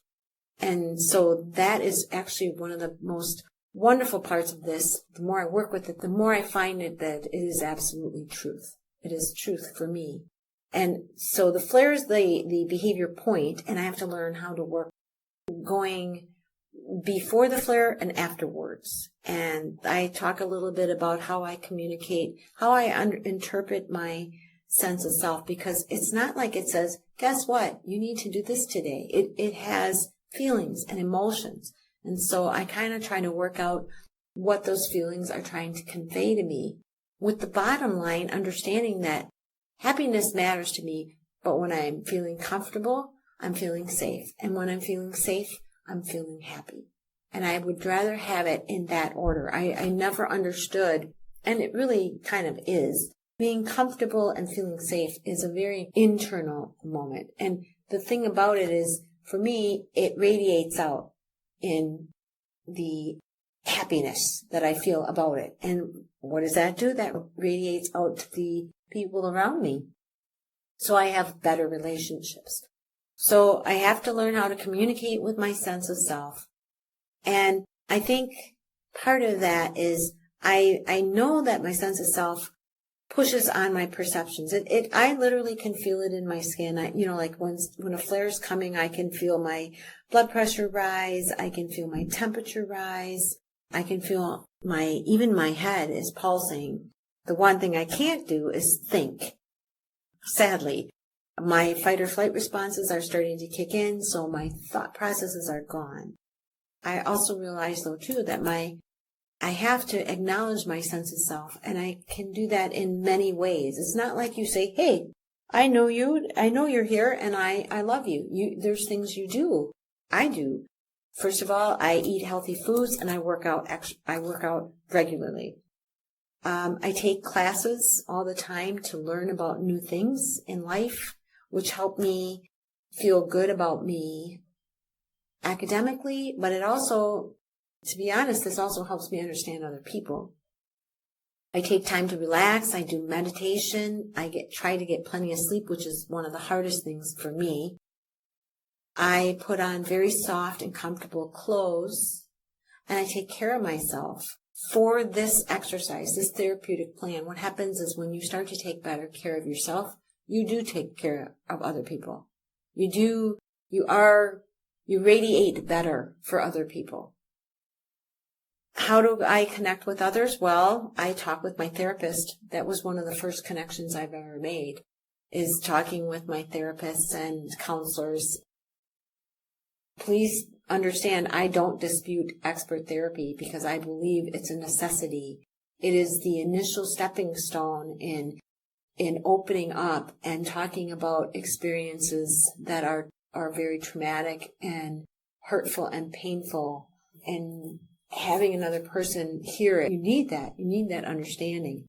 And so that is actually one of the most wonderful parts of this. The more I work with it, the more I find it that it is absolutely truth. It is truth for me. And so the flare is the behavior point, and I have to learn how to work going before the flare and afterwards. And I talk a little bit about how I communicate, how I interpret my sense of self, because it's not like it says, guess what? You need to do this today. It has feelings and emotions. And so I kind of try to work out what those feelings are trying to convey to me, with the bottom line understanding that happiness matters to me, but when I'm feeling comfortable, I'm feeling safe. And when I'm feeling safe, I'm feeling happy. And I would rather have it in that order. I never understood, and it really kind of is, being comfortable and feeling safe is a very internal moment. And the thing about it is, for me, it radiates out in the happiness that I feel about it. And what does that do? That radiates out to the people around me. So I have better relationships. So I have to learn how to communicate with my sense of self. And I think part of that is I know that my sense of self pushes on my perceptions. I literally can feel it in my skin. Like when a flare is coming, I can feel my blood pressure rise. I can feel my temperature rise. I can feel even my head is pulsing. The one thing I can't do is think. Sadly, my fight or flight responses are starting to kick in, so my thought processes are gone. I also realize, though, too, that I have to acknowledge my sense of self, and I can do that in many ways. It's not like you say, hey, I know you, I know you're here, and I love you. There's things you do. I do. First of all, I eat healthy foods, and I work out regularly. I take classes all the time to learn about new things in life, which help me feel good about me academically, but it also, to be honest, this also helps me understand other people. I take time to relax. I do meditation. Try to get plenty of sleep, which is one of the hardest things for me. I put on very soft and comfortable clothes, and I take care of myself. For this exercise, this therapeutic plan, what happens is when you start to take better care of yourself, you do take care of other people. You radiate better for other people. How do I connect with others? Well, I talk with my therapist. That was one of the first connections I've ever made, is talking with my therapists and counselors. Please understand, I don't dispute expert therapy because I believe it's a necessity. It is the initial stepping stone in opening up and talking about experiences that are very traumatic and hurtful and painful, and having another person hear it. You need that understanding.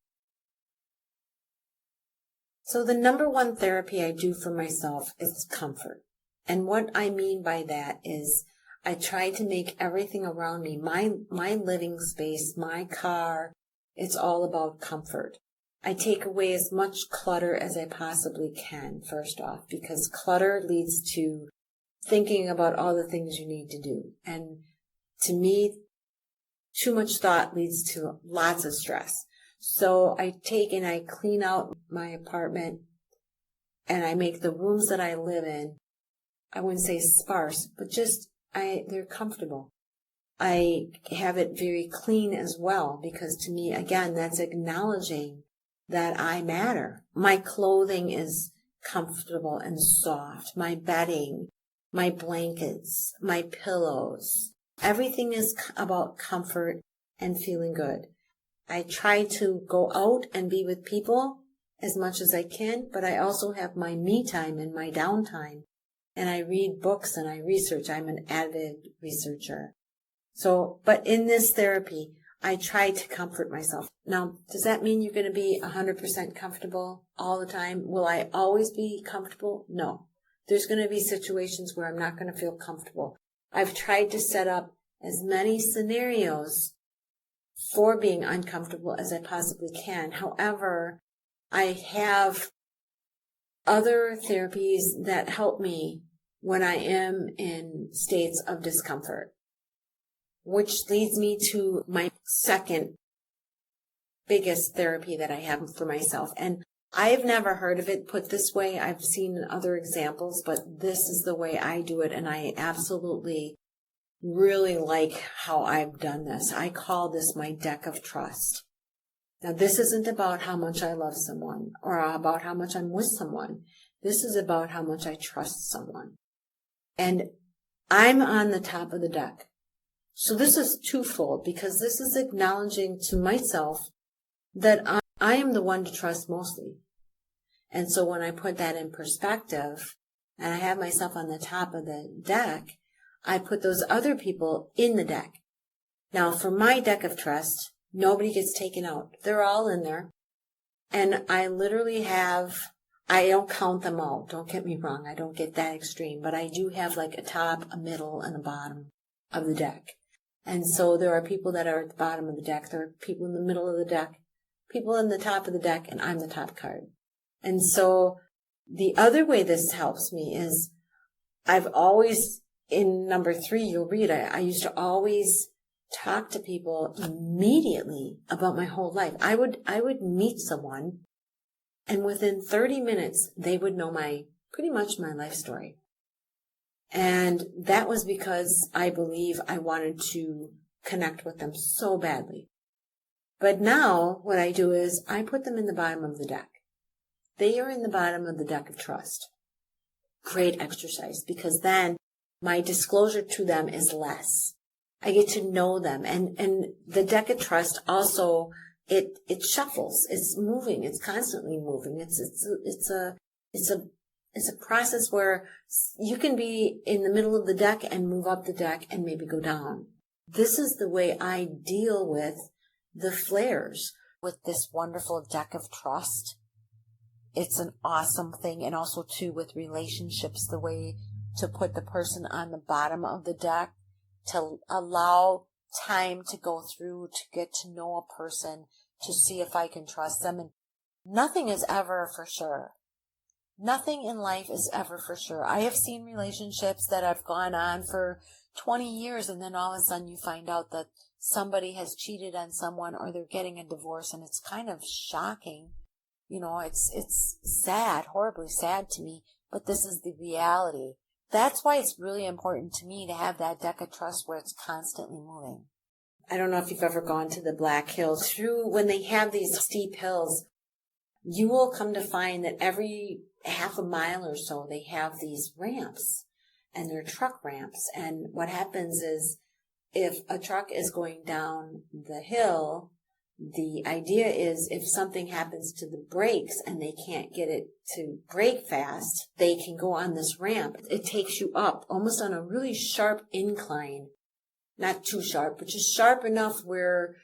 So the number one therapy I do for myself is comfort. And what I mean by that is I try to make everything around me, my living space, my car, it's all about comfort. I take away as much clutter as I possibly can, first off, because clutter leads to thinking about all the things you need to do. And to me, too much thought leads to lots of stress. So I take and I clean out my apartment, and I make the rooms that I live in, I wouldn't say sparse, but just they're comfortable. I have it very clean as well, because to me, again, that's acknowledging that I matter. My clothing is comfortable and soft. My bedding, my blankets, my pillows, everything is about comfort and feeling good. I try to go out and be with people as much as I can, but I also have my me time and my downtime. And I read books and I research. I'm an avid researcher. But in this therapy, I try to comfort myself. Now, does that mean you're going to be 100% comfortable all the time? Will I always be comfortable? No. There's going to be situations where I'm not going to feel comfortable. I've tried to set up as many scenarios for being uncomfortable as I possibly can. However, I have other therapies that help me when I am in states of discomfort, which leads me to my second biggest therapy that I have for myself. And I've never heard of it put this way. I've seen other examples, but this is the way I do it, and I absolutely really like how I've done this. I call this my deck of trust. Now, this isn't about how much I love someone or about how much I'm with someone. This is about how much I trust someone. And I'm on the top of the deck. So this is twofold, because this is acknowledging to myself that I am the one to trust mostly. And so when I put that in perspective and I have myself on the top of the deck, I put those other people in the deck. Now, for my deck of trust, nobody gets taken out. They're all in there. And I literally I don't count them all. Don't get me wrong. I don't get that extreme. But I do have like a top, a middle, and a bottom of the deck. And so there are people that are at the bottom of the deck. There are people in the middle of the deck, people in the top of the deck, and I'm the top card. And so the other way this helps me is I've always, in number 3, you'll read, I used to always talk to people immediately about my whole life. I would meet someone, and within 30 minutes, they would know pretty much my life story. And that was because I believe I wanted to connect with them so badly. But now what I do is I put them in the bottom of the deck. They are in the bottom of the deck of trust. Great exercise, because then my disclosure to them is less. I get to know them. And the deck of trust also, it shuffles. It's moving. It's constantly moving. It's a process where you can be in the middle of the deck and move up the deck and maybe go down. This is the way I deal with the flares with this wonderful deck of trust. It's an awesome thing. And also too with relationships, the way to put the person on the bottom of the deck to allow time to go through, to get to know a person, to see if I can trust them. And nothing is ever for sure. Nothing in life is ever for sure. I have seen relationships that have gone on for 20 years, and then all of a sudden you find out that somebody has cheated on someone, or they're getting a divorce, and it's kind of shocking. You know, it's sad, horribly sad to me, but this is the reality. That's why it's really important to me to have that deck of trust where it's constantly moving. I don't know if you've ever gone to the Black Hills. When they have these steep hills, you will come to find that every half a mile or so, they have these ramps, and they're truck ramps. And what happens is, if a truck is going down the hill, the idea is if something happens to the brakes and they can't get it to brake fast, they can go on this ramp. It takes you up almost on a really sharp incline. Not too sharp, but just sharp enough where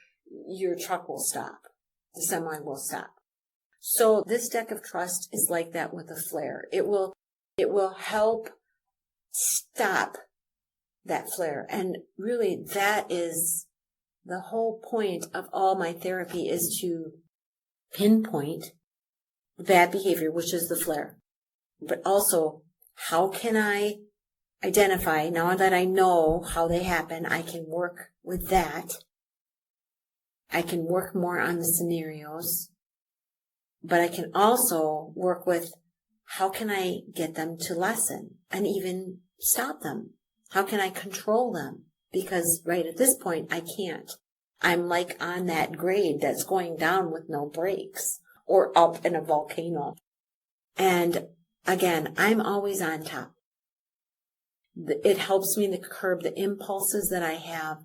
your truck will stop. The semi will stop. So this deck of trust is like that with a flare. It will help stop that flare. And really, that is the whole point of all my therapy, is to pinpoint bad behavior, which is the flare. But also, how can I identify, now that I know how they happen, I can work with that. I can work more on the scenarios. But I can also work with, how can I get them to lessen and even stop them? How can I control them? Because right at this point, I can't. I'm like on that grade that's going down with no brakes, or up in a volcano. And again, I'm always on top. It helps me to curb the impulses that I have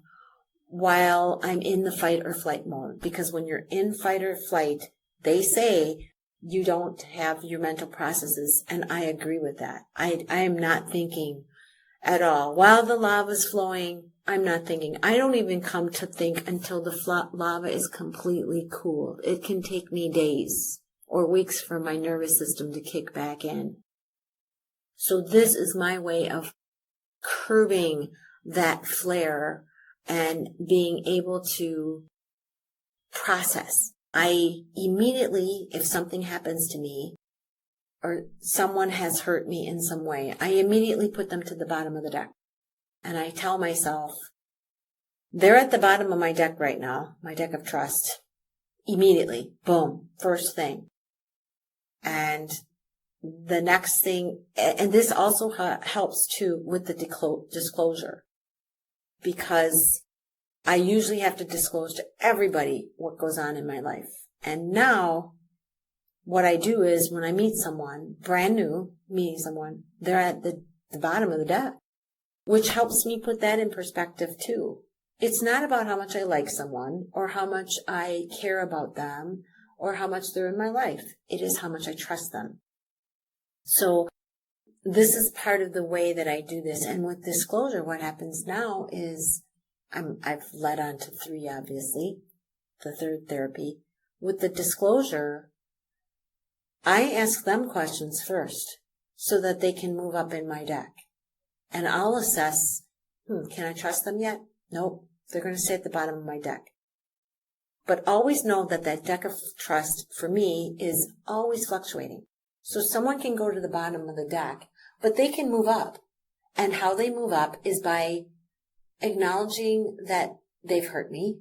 while I'm in the fight or flight mode. Because when you're in fight or flight, they say you don't have your mental processes, and I agree with that. I am not thinking at all. While the lava is flowing, I'm not thinking. I don't even come to think until the lava is completely cooled. It can take me days or weeks for my nervous system to kick back in. So this is my way of curbing that flare and being able to process. I immediately, if something happens to me or someone has hurt me in some way, I immediately put them to the bottom of the deck. And I tell myself, they're at the bottom of my deck right now, my deck of trust. Immediately, boom, first thing. And the next thing, and this also helps too with the disclosure, because I usually have to disclose to everybody what goes on in my life. And now what I do is, when I meet someone, brand new, meeting someone, they're at the bottom of the deck, which helps me put that in perspective too. It's not about how much I like someone or how much I care about them or how much they're in my life. It is how much I trust them. So this is part of the way that I do this. And with disclosure, what happens now is I've led on to 3, obviously, the third therapy. With the disclosure, I ask them questions first so that they can move up in my deck. And I'll assess, can I trust them yet? Nope. They're going to stay at the bottom of my deck. But always know that that deck of trust for me is always fluctuating. So someone can go to the bottom of the deck, but they can move up. And how they move up is by acknowledging that they've hurt me,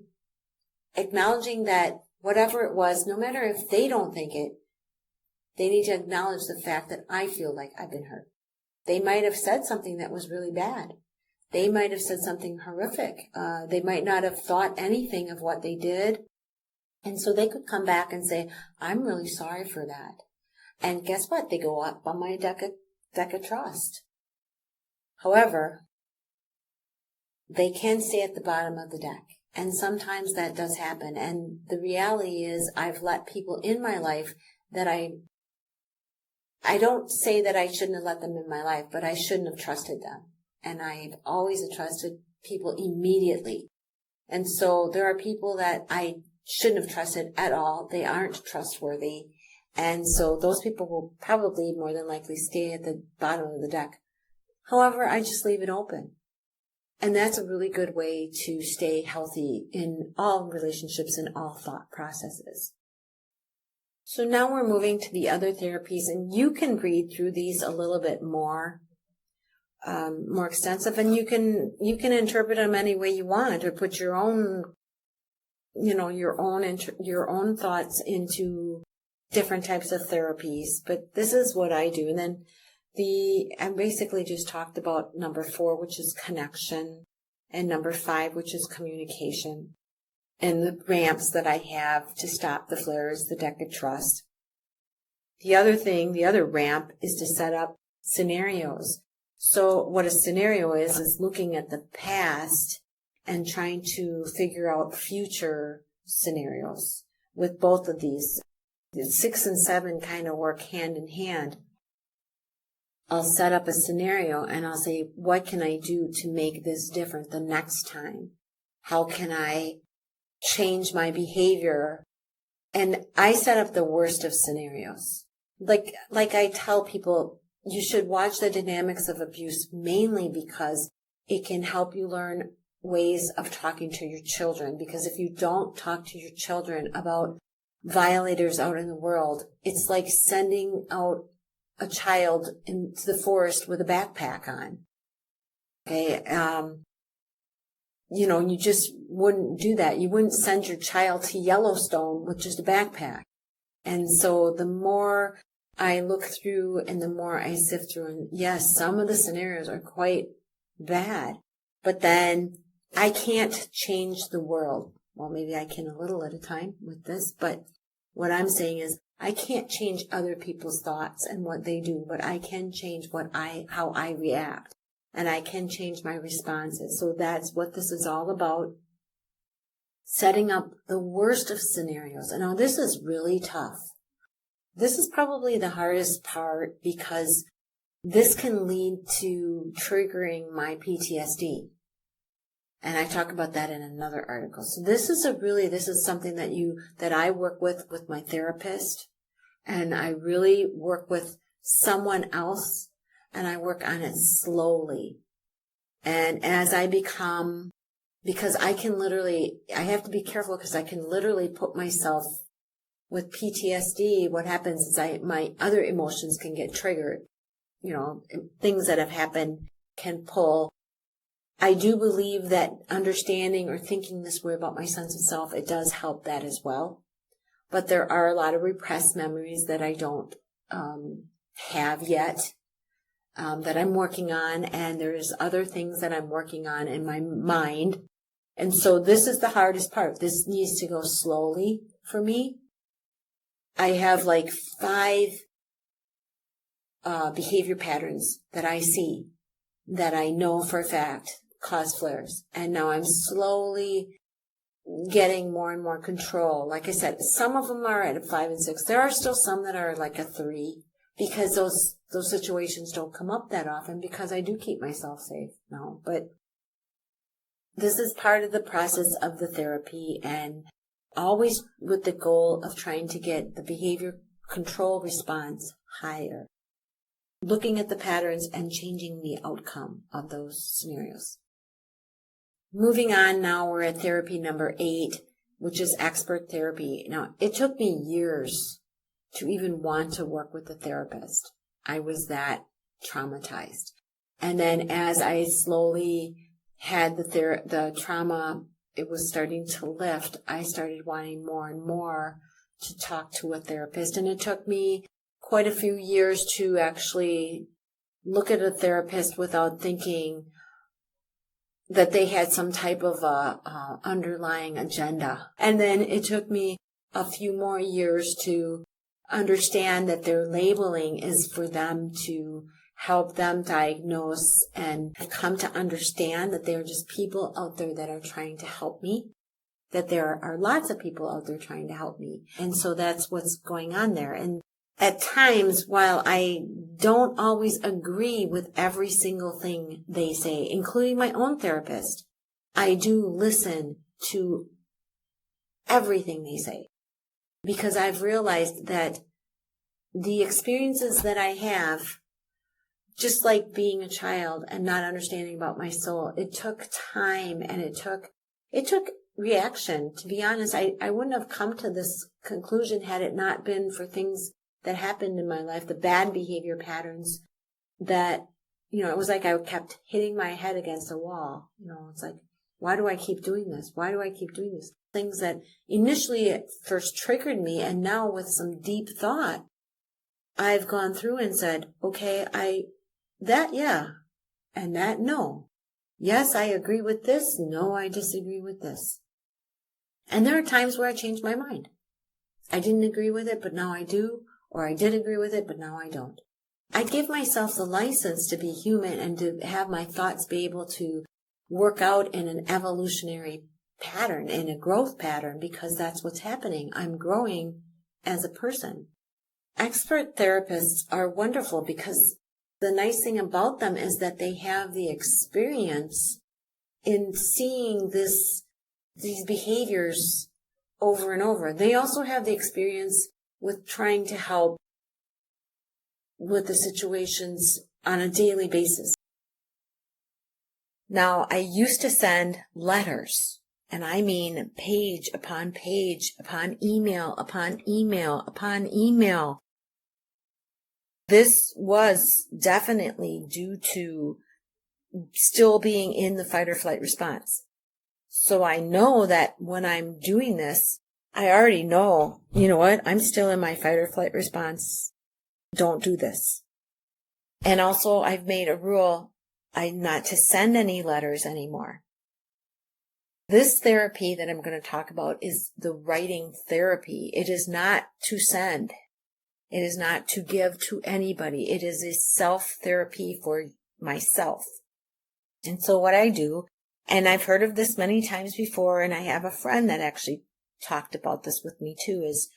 acknowledging that whatever it was, no matter if they don't think it, they need to acknowledge the fact that I feel like I've been hurt. They might have said something that was really bad. They might have said something horrific. They might not have thought anything of what they did. And so they could come back and say, I'm really sorry for that. And guess what? They go up on my deck of trust. However, they can stay at the bottom of the deck. And sometimes that does happen. And the reality is, I've let people in my life that I don't say that I shouldn't have let them in my life, but I shouldn't have trusted them. And I've always trusted people immediately. And so there are people that I shouldn't have trusted at all. They aren't trustworthy. And so those people will probably more than likely stay at the bottom of the deck However, I just leave it open. And that's a really good way to stay healthy in all relationships and all thought processes. So now we're moving to the other therapies, and you can read through these a little bit more extensive, and you can interpret them any way you want, or put your own, your own thoughts into different types of therapies. But this is what I do. And then I basically just talked about number 4, which is connection, and number 5, which is communication, and the ramps that I have to stop the flares, the deck of trust. The other ramp is to set up scenarios. So what a scenario is looking at the past and trying to figure out future scenarios. With both of these, 6 and 7 kind of work hand in hand. I'll set up a scenario and I'll say, what can I do to make this different the next time? How can I change my behavior? And I set up the worst of scenarios. Like I tell people, you should watch the dynamics of abuse mainly because it can help you learn ways of talking to your children. Because if you don't talk to your children about violators out in the world, it's like sending out a child into the forest with a backpack on. Okay. You just wouldn't do that. You wouldn't send your child to Yellowstone with just a backpack. And so the more I look through and the more I sift through, and yes, some of the scenarios are quite bad, but then I can't change the world. Well, maybe I can a little at a time with this, but what I'm saying is I can't change other people's thoughts and what they do, but I can change how I react, and I can change my responses. So that's what this is all about. Setting up the worst of scenarios. And now this is really tough. This is probably the hardest part because this can lead to triggering my PTSD. And I talk about that in another article. So this is something that I work with my therapist, and I really work with someone else, and I work on it slowly. And as I because I have to be careful because I can literally put myself with PTSD. What happens is my other emotions can get triggered. Things that have happened can pull. I do believe that understanding or thinking this way about my sense of self, it does help that as well. But there are a lot of repressed memories that I don't have yet, that I'm working on, and there's other things that I'm working on in my mind. And so this is the hardest part. This needs to go slowly for me. I have like 5 behavior patterns that I see that I know for a fact cause flares. And now I'm slowly getting more and more control. Like I said, some of them are at a 5 and 6. There are still some that are like a 3 because those situations don't come up that often because I do keep myself safe now. But this is part of the process of the therapy, and always with the goal of trying to get the behavior control response higher. Looking at the patterns and changing the outcome of those scenarios. Moving on, now we're at therapy number 8, which is expert therapy. Now, it took me years to even want to work with a therapist. I was that traumatized. And then as I slowly had the trauma, it was starting to lift, I started wanting more and more to talk to a therapist. And it took me quite a few years to actually look at a therapist without thinking that they had some type of underlying agenda. And then it took me a few more years to understand that their labeling is for them to help them diagnose and come to understand that there are just people out there that are trying to help me, that there are lots of people out there trying to help me. And so that's what's going on there. And at times, while I don't always agree with every single thing they say, including my own therapist, I do listen to everything they say, because I've realized that the experiences that I have just like being a child and not understanding about my soul, it took time and it took reaction. To be honest, I wouldn't have come to this conclusion had it not been for things that happened in my life, the bad behavior patterns that, it was like I kept hitting my head against a wall. It's like, why do I keep doing this? Why do I keep doing this? Things that initially at first triggered me, and now with some deep thought, I've gone through and said, okay, yeah, and that no. Yes, I agree with this. No, I disagree with this. And there are times where I change my mind. I didn't agree with it, but now I do. Or I did agree with it, but now I don't. I give myself the license to be human and to have my thoughts be able to work out in an evolutionary pattern, in a growth pattern, because that's what's happening. I'm growing as a person. Expert therapists are wonderful because the nice thing about them is that they have the experience in seeing these behaviors over and over. They also have the experience with trying to help with the situations on a daily basis. Now, I used to send letters, and I mean page upon page upon email upon email upon email. This was definitely due to still being in the fight or flight response. So I know that when I'm doing this, I already know, you know what, I'm still in my fight or flight response. Don't do this. And also I've made a rule not to send any letters anymore. This therapy that I'm going to talk about is the writing therapy. It is not to send. It is not to give to anybody. It is a self-therapy for myself. And so what I do, and I've heard of this many times before, and I have a friend that actually talked about this with me too, is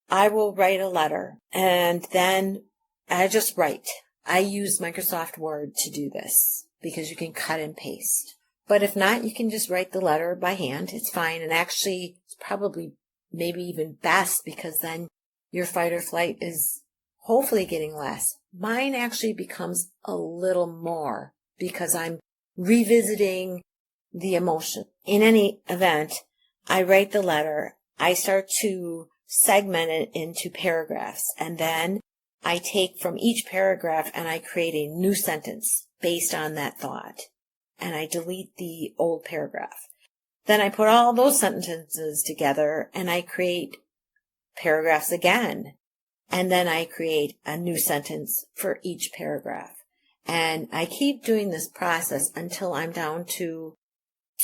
I will write a letter and then I just write. I use Microsoft Word to do this because you can cut and paste. But if not, you can just write the letter by hand. It's fine. And actually, it's probably maybe even best because then your fight or flight is hopefully getting less. Mine actually becomes a little more because I'm revisiting the emotion. In any event, I write the letter. I start to segment it into paragraphs, and then I take from each paragraph and I create a new sentence based on that thought, and I delete the old paragraph. Then I put all those sentences together and I create paragraphs again, and then I create a new sentence for each paragraph. And I keep doing this process until I'm down to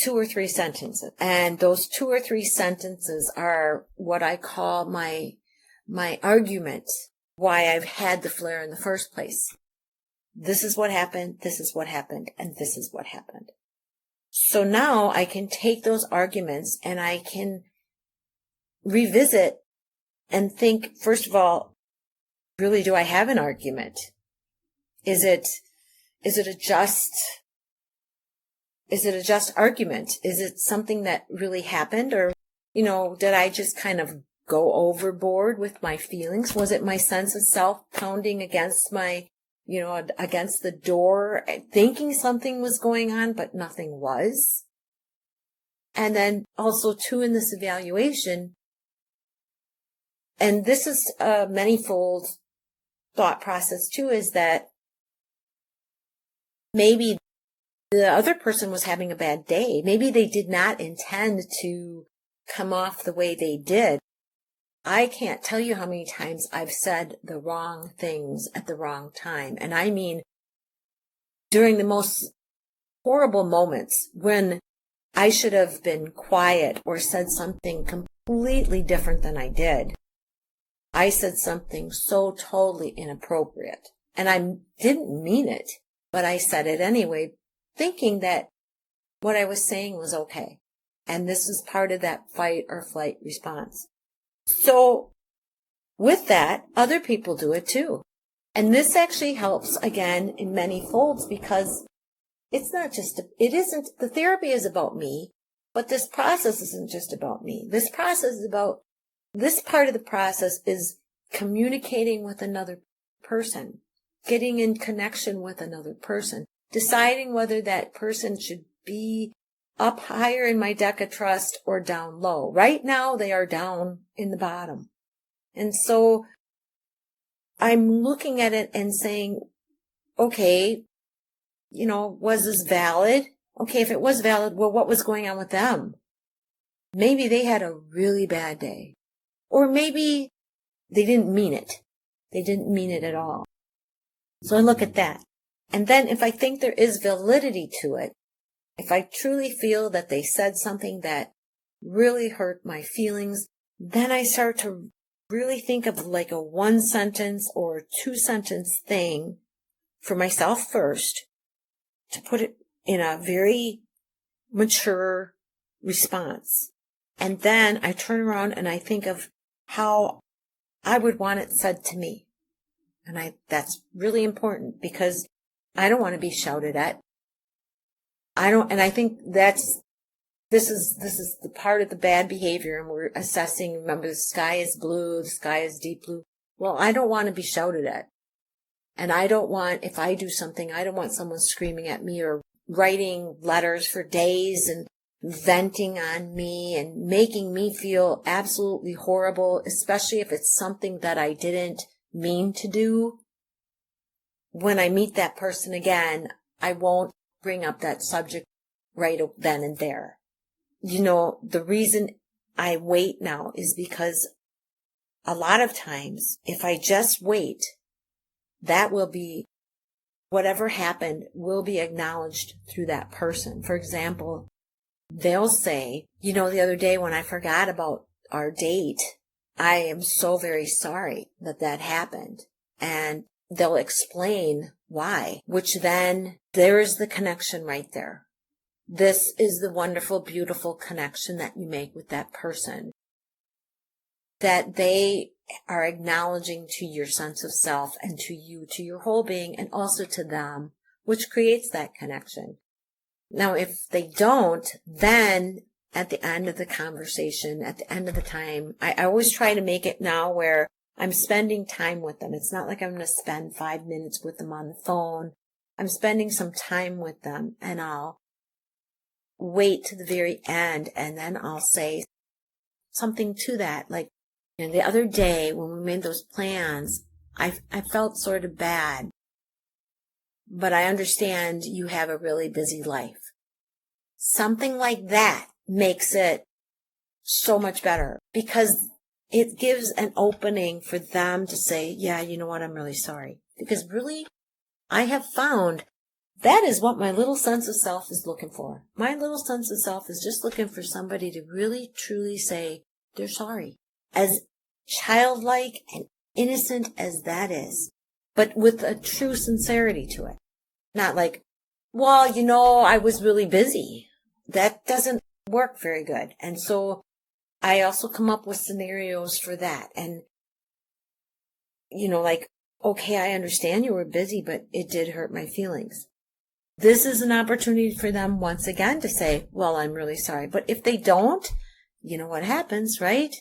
2 or 3 sentences. And those 2 or 3 sentences are what I call my argument, why I've had the flare in the first place. This is what happened, this is what happened, and this is what happened. So now I can take those arguments and I can revisit and think, first of all, really, do I have an argument? Is it a just argument? Is it something that really happened? Or, did I just kind of go overboard with my feelings? Was it my sense of self pounding against against the door, thinking something was going on, but nothing was? And then also too, in this evaluation, and this is a manifold thought process too, is that maybe the other person was having a bad day. Maybe they did not intend to come off the way they did. I can't tell you how many times I've said the wrong things at the wrong time. And I mean, during the most horrible moments when I should have been quiet or said something completely different than I did. I said something so totally inappropriate, and I didn't mean it, but I said it anyway, thinking that what I was saying was okay. And this is part of that fight or flight response. So with that, other people do it too. And this actually helps, again, in many folds, because the therapy is about me, but this process isn't just about me. This part of the process is communicating with another person. getting in connection with another person, deciding whether that person should be up higher in my deck of trust or down low. Right now, they are down in the bottom. And so I'm looking at it and saying, okay, was this valid? Okay, if it was valid, well, what was going on with them? Maybe they had a really bad day. Or maybe they didn't mean it. They didn't mean it at all. So I look at that. And then if I think there is validity to it, if I truly feel that they said something that really hurt my feelings, then I start to really think of like a 1-sentence or 2-sentence thing for myself first to put it in a very mature response. And then I turn around and I think of how I would want it said to me. And that's really important because I don't want to be shouted at. And I think this is the part of the bad behavior, and we're assessing, remember, the sky is blue, the sky is deep blue. Well, I don't want to be shouted at. And if I do something, I don't want someone screaming at me or writing letters for days and venting on me and making me feel absolutely horrible, especially if it's something that I didn't mean to do. When I meet that person again, I won't bring up that subject right then and there. The reason I wait now is because a lot of times, if I just wait, that will be, whatever happened will be acknowledged through that person. For example, they'll say, the other day when I forgot about our date, I am so very sorry that happened. And they'll explain why, which then there is the connection right there. This is the wonderful, beautiful connection that you make with that person, that they are acknowledging to your sense of self and to you, to your whole being, and also to them, which creates that connection. Now, if they don't, then at the end of the conversation, at the end of the time, I always try to make it now where I'm spending time with them. It's not like I'm going to spend 5 minutes with them on the phone. I'm spending some time with them, and I'll wait to the very end, and then I'll say something to that. Like, the other day when we made those plans, I felt sort of bad, but I understand you have a really busy life. Something like that makes it so much better because it gives an opening for them to say, yeah, you know what, I'm really sorry. Because really, I have found that is what my little sense of self is looking for. My little sense of self is just looking for somebody to really, truly say they're sorry. As childlike and innocent as that is, but with a true sincerity to it. Not like, well, I was really busy. That doesn't work very good. And so I also come up with scenarios for that. And, like, okay, I understand you were busy, but it did hurt my feelings. This is an opportunity for them once again to say, well, I'm really sorry. But if they don't, you know what happens, right?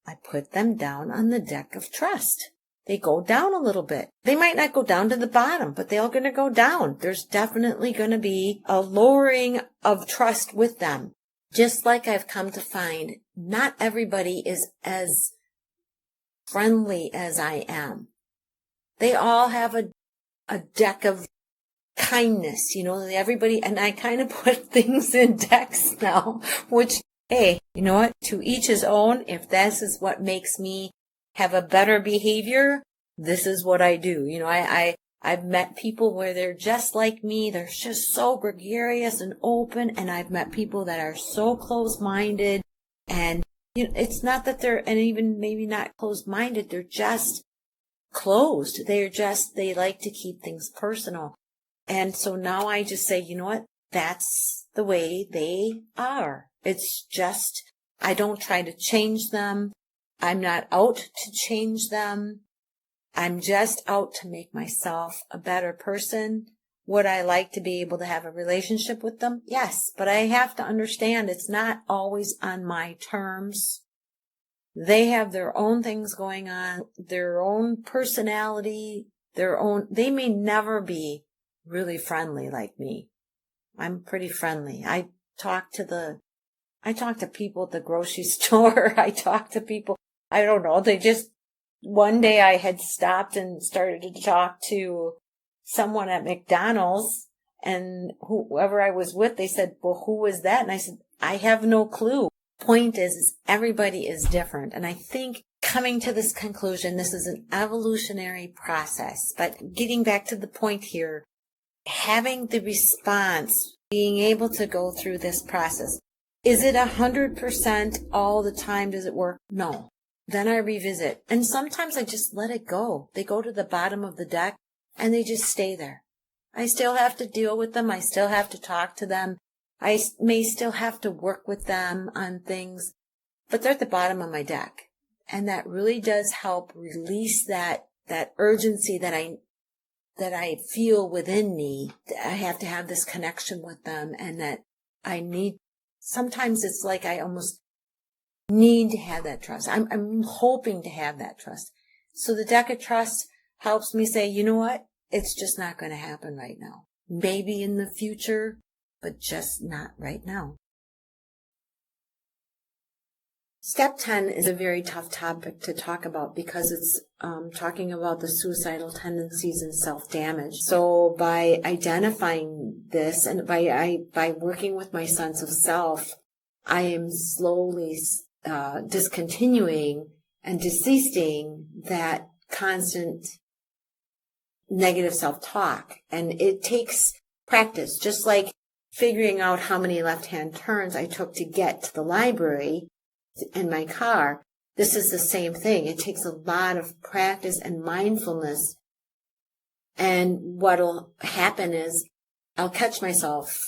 I put them down on the deck of trust. They go down a little bit. They might not go down to the bottom, but they're going to go down. There's definitely going to be a lowering of trust with them. Just like I've come to find, not everybody is as friendly as I am. They all have a deck of kindness, everybody, and I kind of put things in decks now, which, hey, you know what? To each his own. If this is what makes me have a better behavior, this is what I do. I've met people where they're just like me. They're just so gregarious and open. And I've met people that are so closed-minded. And, it's not that they're, and even maybe not closed-minded, they're just closed. They like to keep things personal. And so now I just say, you know what? That's the way they are. It's just, I don't try to change them. I'm not out to change them. I'm just out to make myself a better person. Would I like to be able to have a relationship with them? Yes, but I have to understand it's not always on my terms. They have their own things going on, their own personality, they may never be really friendly like me. I'm pretty friendly. I talk to people at the grocery store. I talk to people, I don't know, one day I had stopped and started to talk to someone at McDonald's, and whoever I was with, they said, well, who was that? And I said, I have no clue. Point is everybody is different. And I think coming to this conclusion, this is an evolutionary process. But getting back to the point here, having the response, being able to go through this process. Is it 100% all the time? Does it work? No. Then I revisit. And sometimes I just let it go. They go to the bottom of the deck and they just stay there. I still have to deal with them. I still have to talk to them. I may still have to work with them on things, but they're at the bottom of my deck. And that really does help release that urgency that I feel within me. I have to have this connection with them, and that sometimes it's like I almost need to have that trust. I'm hoping to have that trust. So the deck of trust helps me say, you know what? It's just not going to happen right now. Maybe in the future, but just not right now. Step 10 is a very tough topic to talk about because it's talking about the suicidal tendencies and self-damage. So by identifying this and by working with my sense of self, I am slowly discontinuing and desisting that constant negative self-talk. And it takes practice, just like figuring out how many left-hand turns I took to get to the library in my car. This is the same thing. It takes a lot of practice and mindfulness. And what'll happen is I'll catch myself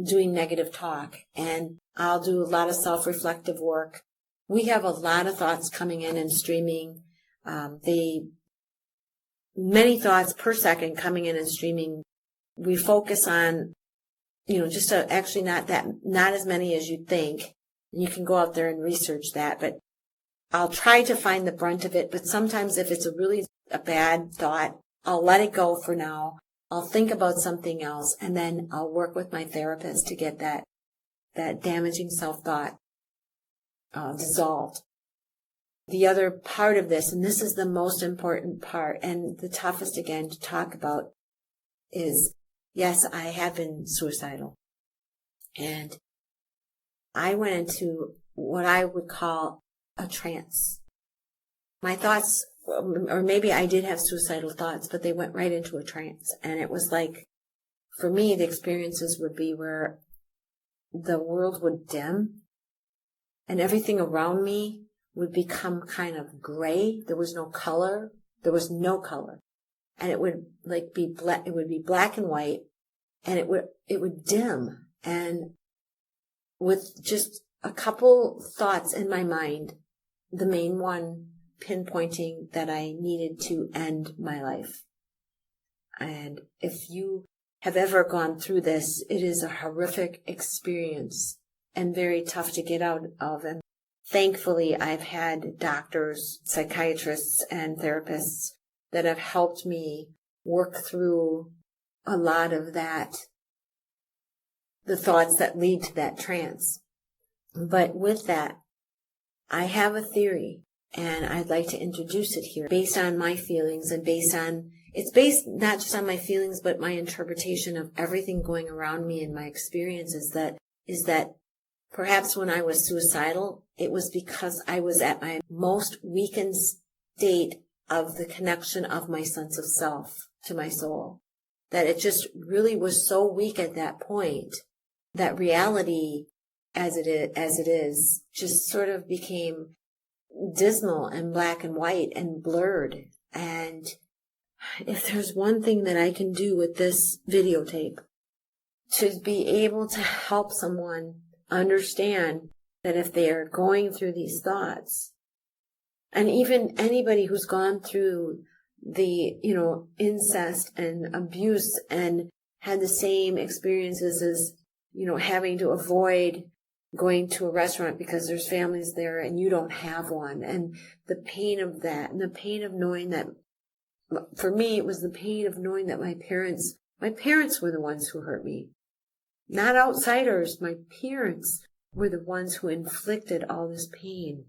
doing negative talk, and I'll do a lot of self-reflective work. We have a lot of thoughts coming in and streaming. Many thoughts per second coming in and streaming. We focus on, just actually not as many as you'd think. You can go out there and research that, but I'll try to find the brunt of it. But sometimes if it's a bad thought, I'll let it go for now. I'll think about something else, and then I'll work with my therapist to get that damaging self-thought dissolved. The other part of this, and this is the most important part and the toughest again to talk about, is, yes, I have been suicidal. And I went into what I would call a trance. My thoughts, or maybe I did have suicidal thoughts, but they went right into a trance. And it was like, for me, the experiences would be where the world would dim and everything around me would become kind of gray. There was no color. And it would be black. It would be black and white, and it would dim. And with just a couple thoughts in my mind, the main one pinpointing that I needed to end my life. And if you have ever gone through this, it is a horrific experience and very tough to get out of. And thankfully, I've had doctors, psychiatrists, and therapists that have helped me work through a lot of that, the thoughts that lead to that trance. But with that, I have a theory, and I'd like to introduce it here based on my feelings and it's based not just on my feelings, but my interpretation of everything going around me and my experiences. Is that perhaps when I was suicidal, it was because I was at my most weakened state of the connection of my sense of self to my soul. That it just really was so weak at that point that reality as it is just sort of became dismal and black and white and blurred. And if there's one thing that I can do with this videotape to be able to help someone understand that if they are going through these thoughts, and even anybody who's gone through the, incest and abuse and had the same experiences as, having to avoid going to a restaurant because there's families there and you don't have one, and the pain of that, and the pain of knowing that for me, it was the pain of knowing that my parents were the ones who hurt me. Not outsiders. My parents were the ones who inflicted all this pain.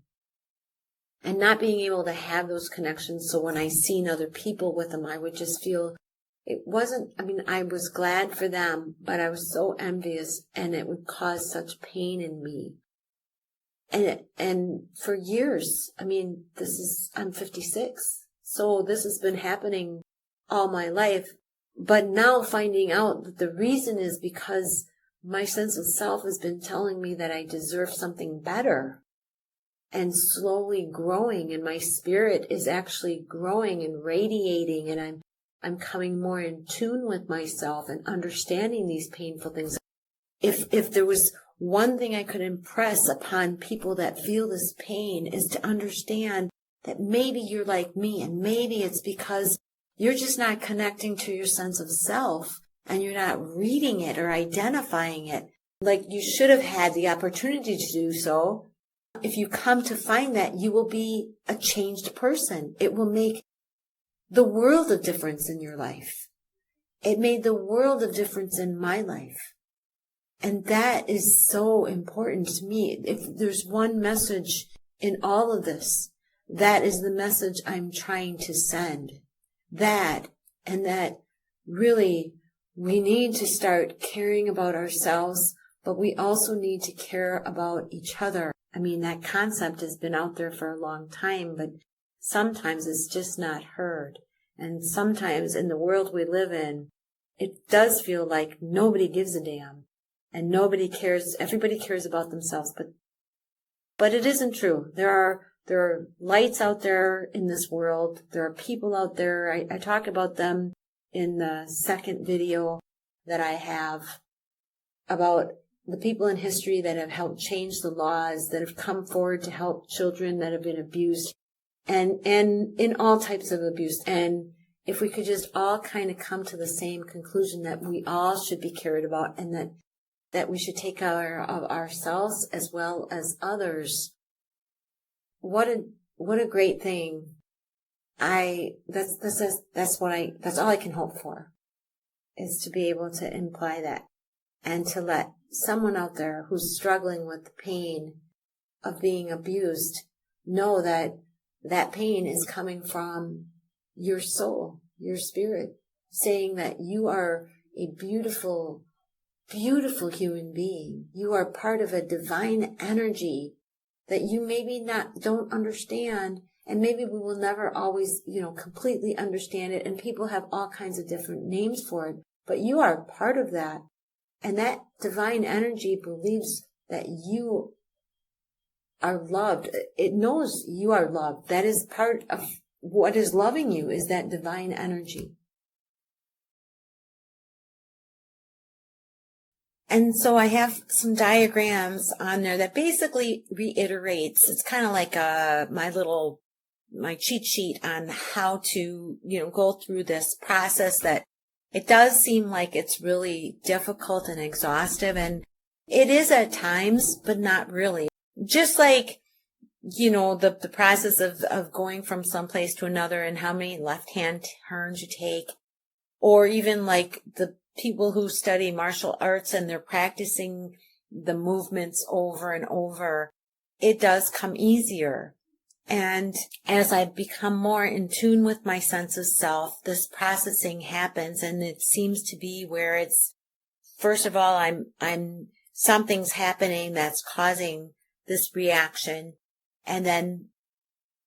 And not being able to have those connections. So when I seen other people with them, I would just feel I was glad for them, but I was so envious, and it would cause such pain in me. And for years, I'm 56. So this has been happening all my life. But now finding out that the reason is because my sense of self has been telling me that I deserve something better, and slowly growing, and my spirit is actually growing and radiating, and I'm coming more in tune with myself and understanding these painful things. If there was one thing I could impress upon people that feel this pain, is to understand that maybe you're like me, and maybe it's because you're just not connecting to your sense of self, and you're not reading it or identifying it like you should have had the opportunity to do so. If you come to find that, you will be a changed person. It will make the world of difference in your life. It made the world of difference in my life. And that is so important to me. If there's one message in all of this, that is the message I'm trying to send. That really, we need to start caring about ourselves, but we also need to care about each other. That concept has been out there for a long time, but sometimes it's just not heard. And sometimes in the world we live in, it does feel like nobody gives a damn, and nobody cares. Everybody cares about themselves, but it isn't true. There are lights out there in this world. There are people out there. I talk about them in the second video that I have about the people in history that have helped change the laws, that have come forward to help children that have been abused, and in all types of abuse. And if we could just all kind of come to the same conclusion that we all should be cared about, and that we should take care of ourselves as well as others. What a great thing. That's all I can hope for, is to be able to imply that, and to let someone out there who's struggling with the pain of being abused know that that pain is coming from your soul, your spirit, saying that you are a beautiful, beautiful human being. You are part of a divine energy that you maybe don't understand, and maybe we will never always, completely understand it, and people have all kinds of different names for it, but you are part of that. And that divine energy believes that you are loved. It knows you are loved. That is part of what is loving you, is that divine energy. And so I have some diagrams on there that basically reiterates. It's kind of like my cheat sheet on how to, go through this process that it does seem like it's really difficult and exhaustive, and it is at times, but not really. Just like, the process of going from some place to another, and how many left-hand turns you take, or even like the people who study martial arts and they're practicing the movements over and over, it does come easier. And as I become more in tune with my sense of self, this processing happens, and it seems to be where it's, first of all, something's happening that's causing this reaction. And then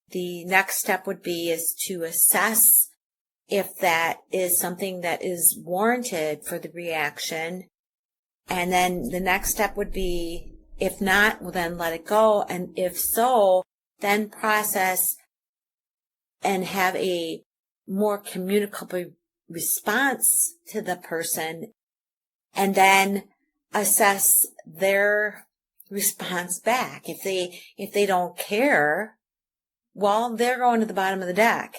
the next step is to assess if that is something that is warranted for the reaction. And then the next step would be, if not, well, then let it go. And if so, then process and have a more communicable response to the person, and then assess their response back. If they don't care, well, they're going to the bottom of the deck.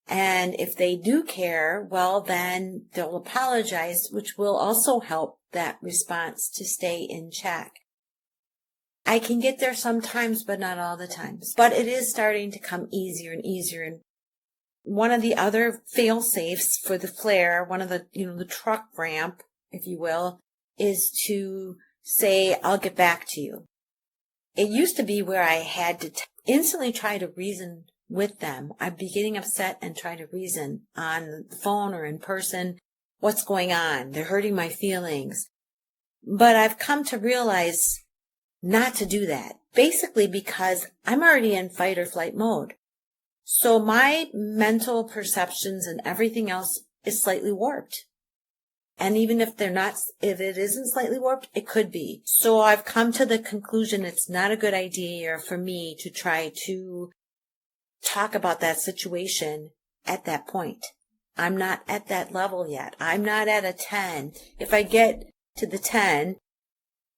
And if they do care, well, then they'll apologize, which will also help that response to stay in check. I can get there sometimes, but not all the times. But it is starting to come easier and easier. And one of the other fail safes for the flare, one of the, the truck ramp, if you will, is to say, I'll get back to you. It used to be where I had to instantly try to reason with them. I'd be getting upset and try to reason on the phone or in person. What's going on? They're hurting my feelings. But I've come to realize not to do that, basically because I'm already in fight or flight mode. So my mental perceptions and everything else is slightly warped. And even if if it isn't slightly warped, it could be. So I've come to the conclusion it's not a good idea for me to try to talk about that situation at that point. I'm not at that level yet. I'm not at a 10. If I get to the 10,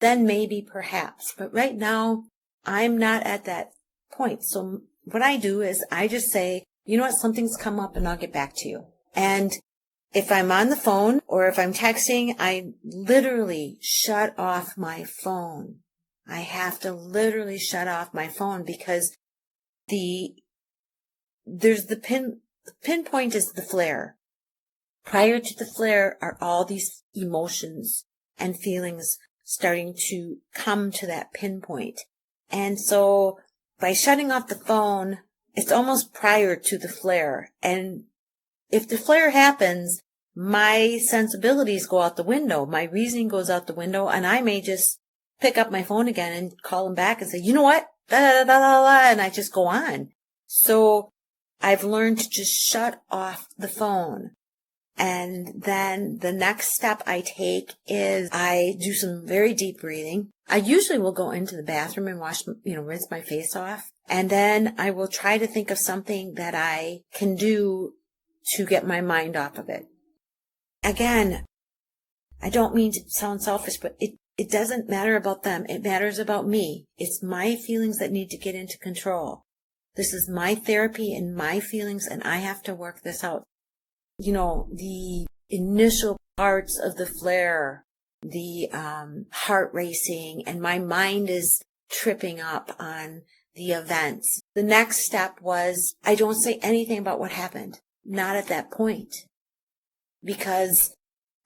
then maybe perhaps. But right now, I'm not at that point. So what I do is I just say, you know what, something's come up and I'll get back to you. And if I'm on the phone or if I'm texting, I literally shut off my phone. I have to literally shut off my phone because the pinpoint is the flare. Prior to the flare are all these emotions and feelings starting to come to that pinpoint. And so by shutting off the phone, it's almost prior to the flare. And if the flare happens, my sensibilities go out the window. My reasoning goes out the window, and I may just pick up my phone again and call them back and say, you know what? Da, da, da, da, da, and I just go on. So I've learned to just shut off the phone. And then the next step I take is I do some very deep breathing. I usually will go into the bathroom and rinse my face off. And then I will try to think of something that I can do to get my mind off of it. Again, I don't mean to sound selfish, but it doesn't matter about them. It matters about me. It's my feelings that need to get into control. This is my therapy and my feelings, and I have to work this out. The initial parts of the flare, the heart racing, and my mind is tripping up on the events. The next step was I don't say anything about what happened. Not at that point. Because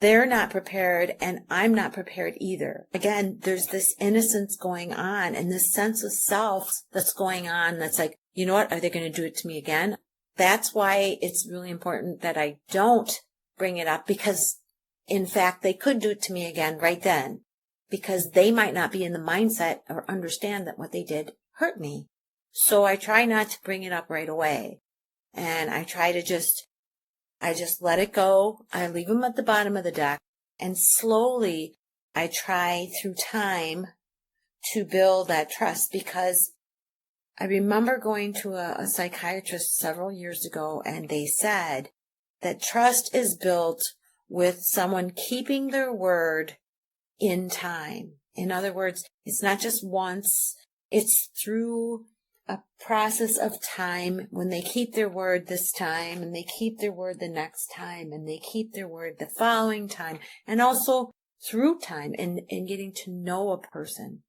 they're not prepared and I'm not prepared either. Again, there's this innocence going on and this sense of self that's going on that's like, you know what, are they going to do it to me again? That's why it's really important that I don't bring it up because, in fact, they could do it to me again right then because they might not be in the mindset or understand that what they did hurt me. So I try not to bring it up right away. And I try to I just let it go. I leave them at the bottom of the deck. And slowly, I try through time to build that trust because I remember going to a psychiatrist several years ago, and they said that trust is built with someone keeping their word in time. In other words, it's not just once, it's through a process of time when they keep their word this time and they keep their word the next time and they keep their word the following time and also through time and getting to know a person.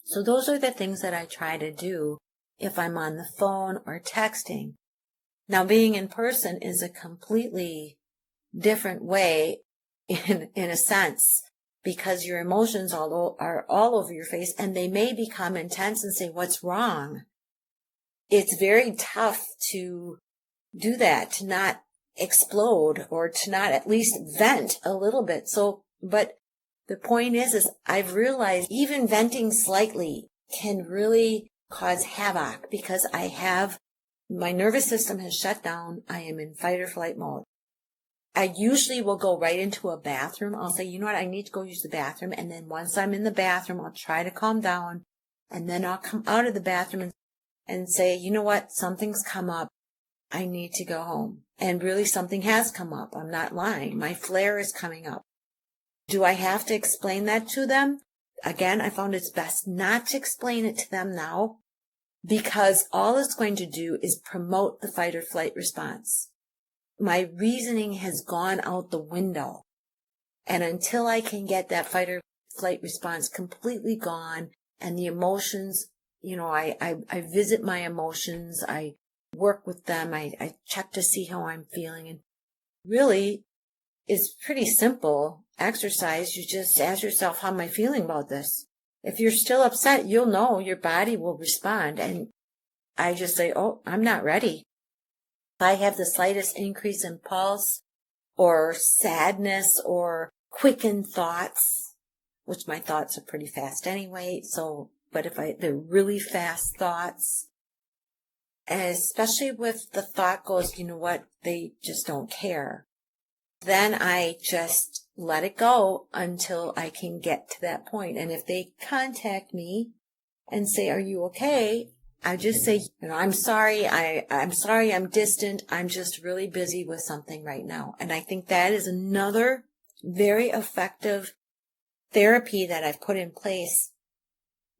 So those are the things that I try to do if I'm on the phone or texting. Now being in person is a completely different way in a sense because your emotions are all over your face and they may become intense and say, what's wrong? It's very tough to do that, to not explode or to not at least vent a little bit. But the point is I've realized even venting slightly can really cause havoc because my nervous system has shut down. I am in fight or flight mode. I usually will go right into a bathroom. I'll say, you know what, I need to go use the bathroom. And then once I'm in the bathroom, I'll try to calm down. And then I'll come out of the bathroom and say, you know what, something's come up. I need to go home. And really something has come up. I'm not lying. My flare is coming up. Do I have to explain that to them? Again, I found it's best not to explain it to them now because all it's going to do is promote the fight or flight response. My reasoning has gone out the window. And until I can get that fight or flight response completely gone and the emotions, I visit my emotions. I work with them. I check to see how I'm feeling. And really, it's pretty simple exercise. You just ask yourself, how am I feeling about this? If you're still upset, you'll know your body will respond. And I just say, oh, I'm not ready. If I have the slightest increase in pulse or sadness or quickened thoughts, which my thoughts are pretty fast anyway. But if they're really fast thoughts, especially with the thought goes, you know what, they just don't care. Then I just let it go until I can get to that point. And if they contact me and say, are you okay? I just say, I'm sorry. I'm sorry. I'm distant. I'm just really busy with something right now. And I think that is another very effective therapy that I've put in place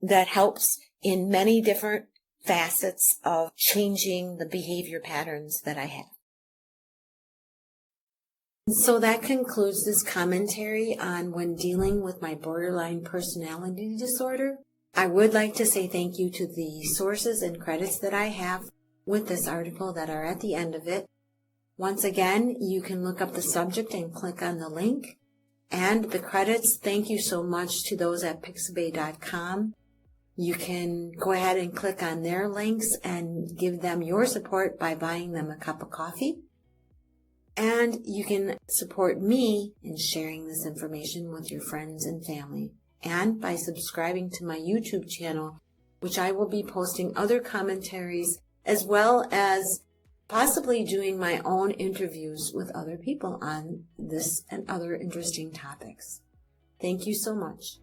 that helps in many different facets of changing the behavior patterns that I have. So that concludes this commentary on when dealing with my borderline personality disorder. I would like to say thank you to the sources and credits that I have with this article that are at the end of it. Once again, you can look up the subject and click on the link. And the credits, thank you so much to those at pixabay.com. You can go ahead and click on their links and give them your support by buying them a cup of coffee. And you can support me in sharing this information with your friends and family, and by subscribing to my YouTube channel, which I will be posting other commentaries as well as possibly doing my own interviews with other people on this and other interesting topics. Thank you so much.